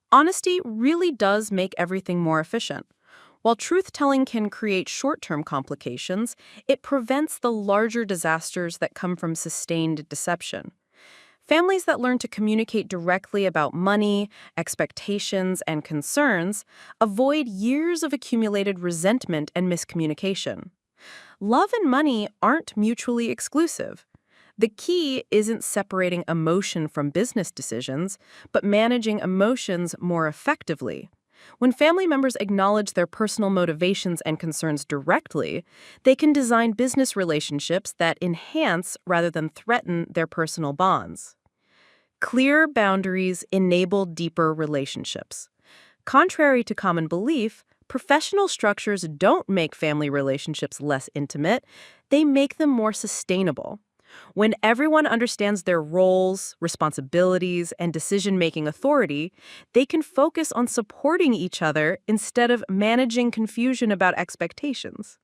Honesty really does make everything more efficient. While truth-telling can create short-term complications, it prevents the larger disasters that come from sustained deception. Families that learn to communicate directly about money, expectations, and concerns avoid years of accumulated resentment and miscommunication. Love and money aren't mutually exclusive. The key isn't separating emotion from business decisions, but managing emotions more effectively. When family members acknowledge their personal motivations and concerns directly, they can design business relationships that enhance rather than threaten their personal bonds. Clear boundaries enable deeper relationships. Contrary to common belief, professional structures don't make family relationships less intimate, they make them more sustainable. When everyone understands their roles, responsibilities, and decision-making authority, they can focus on supporting each other instead of managing confusion about expectations.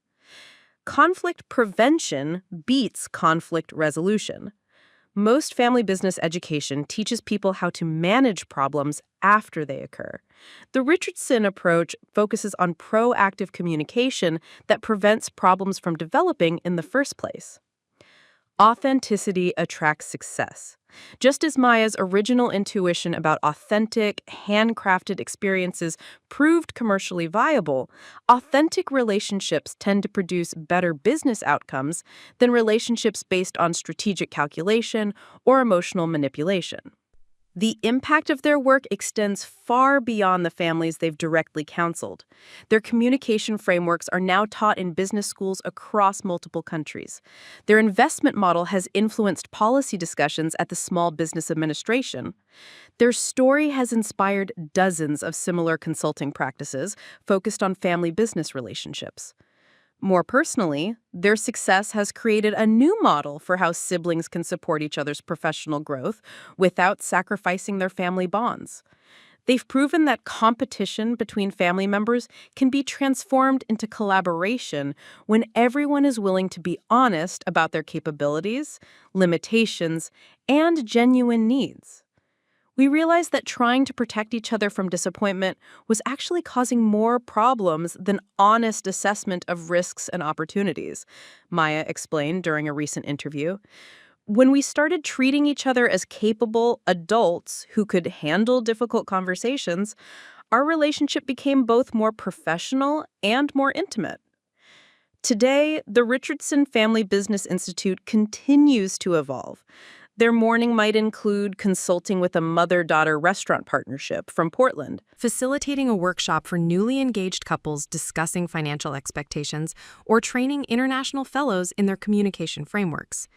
Conflict prevention beats conflict resolution. Most family business education teaches people how to manage problems after they occur. The Richardson approach focuses on proactive communication that prevents problems from developing in the first place. Authenticity attracts success. Just as Maya's original intuition about authentic, handcrafted experiences proved commercially viable, authentic relationships tend to produce better business outcomes than relationships based on strategic calculation or emotional manipulation. The impact of their work extends far beyond the families they've directly counseled. Their communication frameworks are now taught in business schools across multiple countries. Their investment model has influenced policy discussions at the Small Business Administration. Their story has inspired dozens of similar consulting practices focused on family business relationships. More personally, their success has created a new model for how siblings can support each other's professional growth without sacrificing their family bonds. They've proven that competition between family members can be transformed into collaboration when everyone is willing to be honest about their capabilities, limitations, and genuine needs. We realized that trying to protect each other from disappointment was actually causing more problems than honest assessment of risks and opportunities, Maya explained during a recent interview. When we started treating each other as capable adults who could handle difficult conversations, our relationship became both more professional and more intimate. Today, the Richardson Family Business Institute continues to evolve. Their morning might include consulting with a mother-daughter restaurant partnership from Portland, Facilitating a workshop for newly engaged couples discussing financial expectations, or training international fellows in their communication frameworks.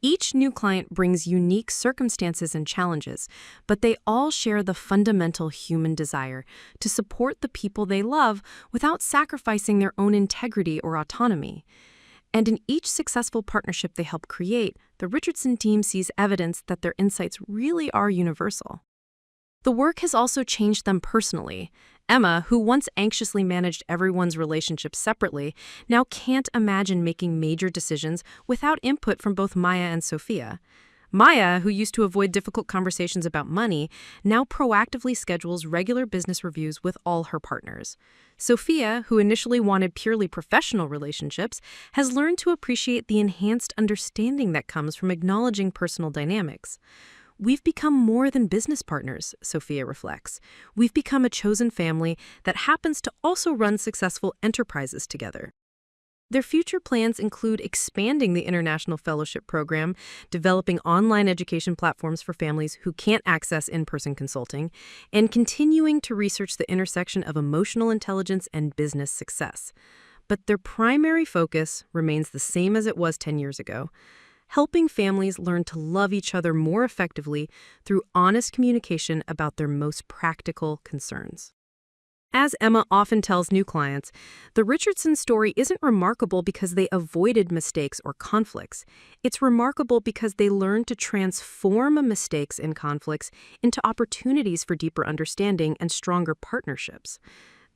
Each new client brings unique circumstances and challenges, but they all share the fundamental human desire to support the people they love without sacrificing their own integrity or autonomy. And in each successful partnership they help create, the Richardson team sees evidence that their insights really are universal. The work has also changed them personally. Emma, who once anxiously managed everyone's relationships separately, now can't imagine making major decisions without input from both Maya and Sophia. Maya, who used to avoid difficult conversations about money, now proactively schedules regular business reviews with all her partners. Sophia, who initially wanted purely professional relationships, has learned to appreciate the enhanced understanding that comes from acknowledging personal dynamics. We've become more than business partners, Sophia reflects. We've become a chosen family that happens to also run successful enterprises together. Their future plans include expanding the International Fellowship Program, developing online education platforms for families who can't access in-person consulting, and continuing to research the intersection of emotional intelligence and business success. But their primary focus remains the same as it was 10 years ago: helping families learn to love each other more effectively through honest communication about their most practical concerns. As Emma often tells new clients, the Richardson story isn't remarkable because they avoided mistakes or conflicts. It's remarkable because they learned to transform mistakes and conflicts into opportunities for deeper understanding and stronger partnerships.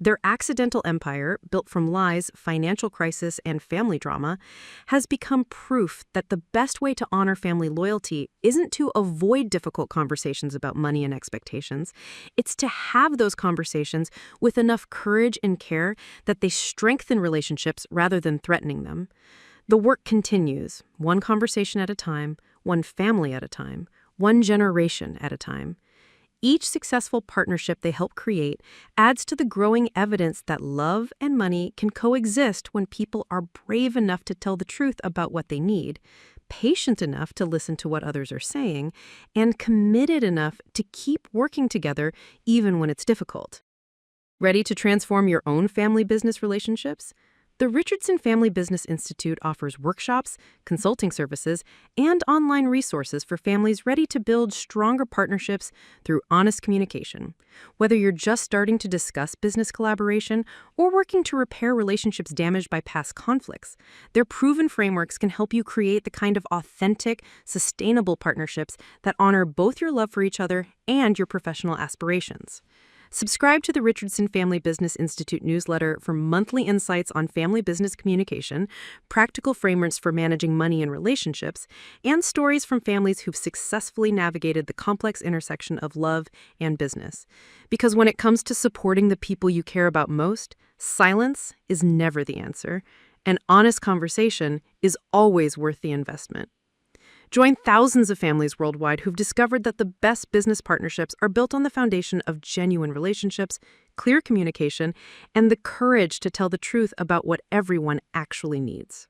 Their accidental empire, built from lies, financial crisis, and family drama, has become proof that the best way to honor family loyalty isn't to avoid difficult conversations about money and expectations. It's to have those conversations with enough courage and care that they strengthen relationships rather than threatening them. The work continues, one conversation at a time, one family at a time, one generation at a time. Each successful partnership they help create adds to the growing evidence that love and money can coexist when people are brave enough to tell the truth about what they need, patient enough to listen to what others are saying, and committed enough to keep working together even when it's difficult. Ready to transform your own family business relationships? The Richardson Family Business Institute offers workshops, consulting services, and online resources for families ready to build stronger partnerships through honest communication. Whether you're just starting to discuss business collaboration or working to repair relationships damaged by past conflicts, their proven frameworks can help you create the kind of authentic, sustainable partnerships that honor both your love for each other and your professional aspirations. Subscribe to the Richardson Family Business Institute newsletter for monthly insights on family business communication, practical frameworks for managing money and relationships, and stories from families who've successfully navigated the complex intersection of love and business. Because when it comes to supporting the people you care about most, silence is never the answer, and honest conversation is always worth the investment. Join thousands of families worldwide who've discovered that the best business partnerships are built on the foundation of genuine relationships, clear communication, and the courage to tell the truth about what everyone actually needs.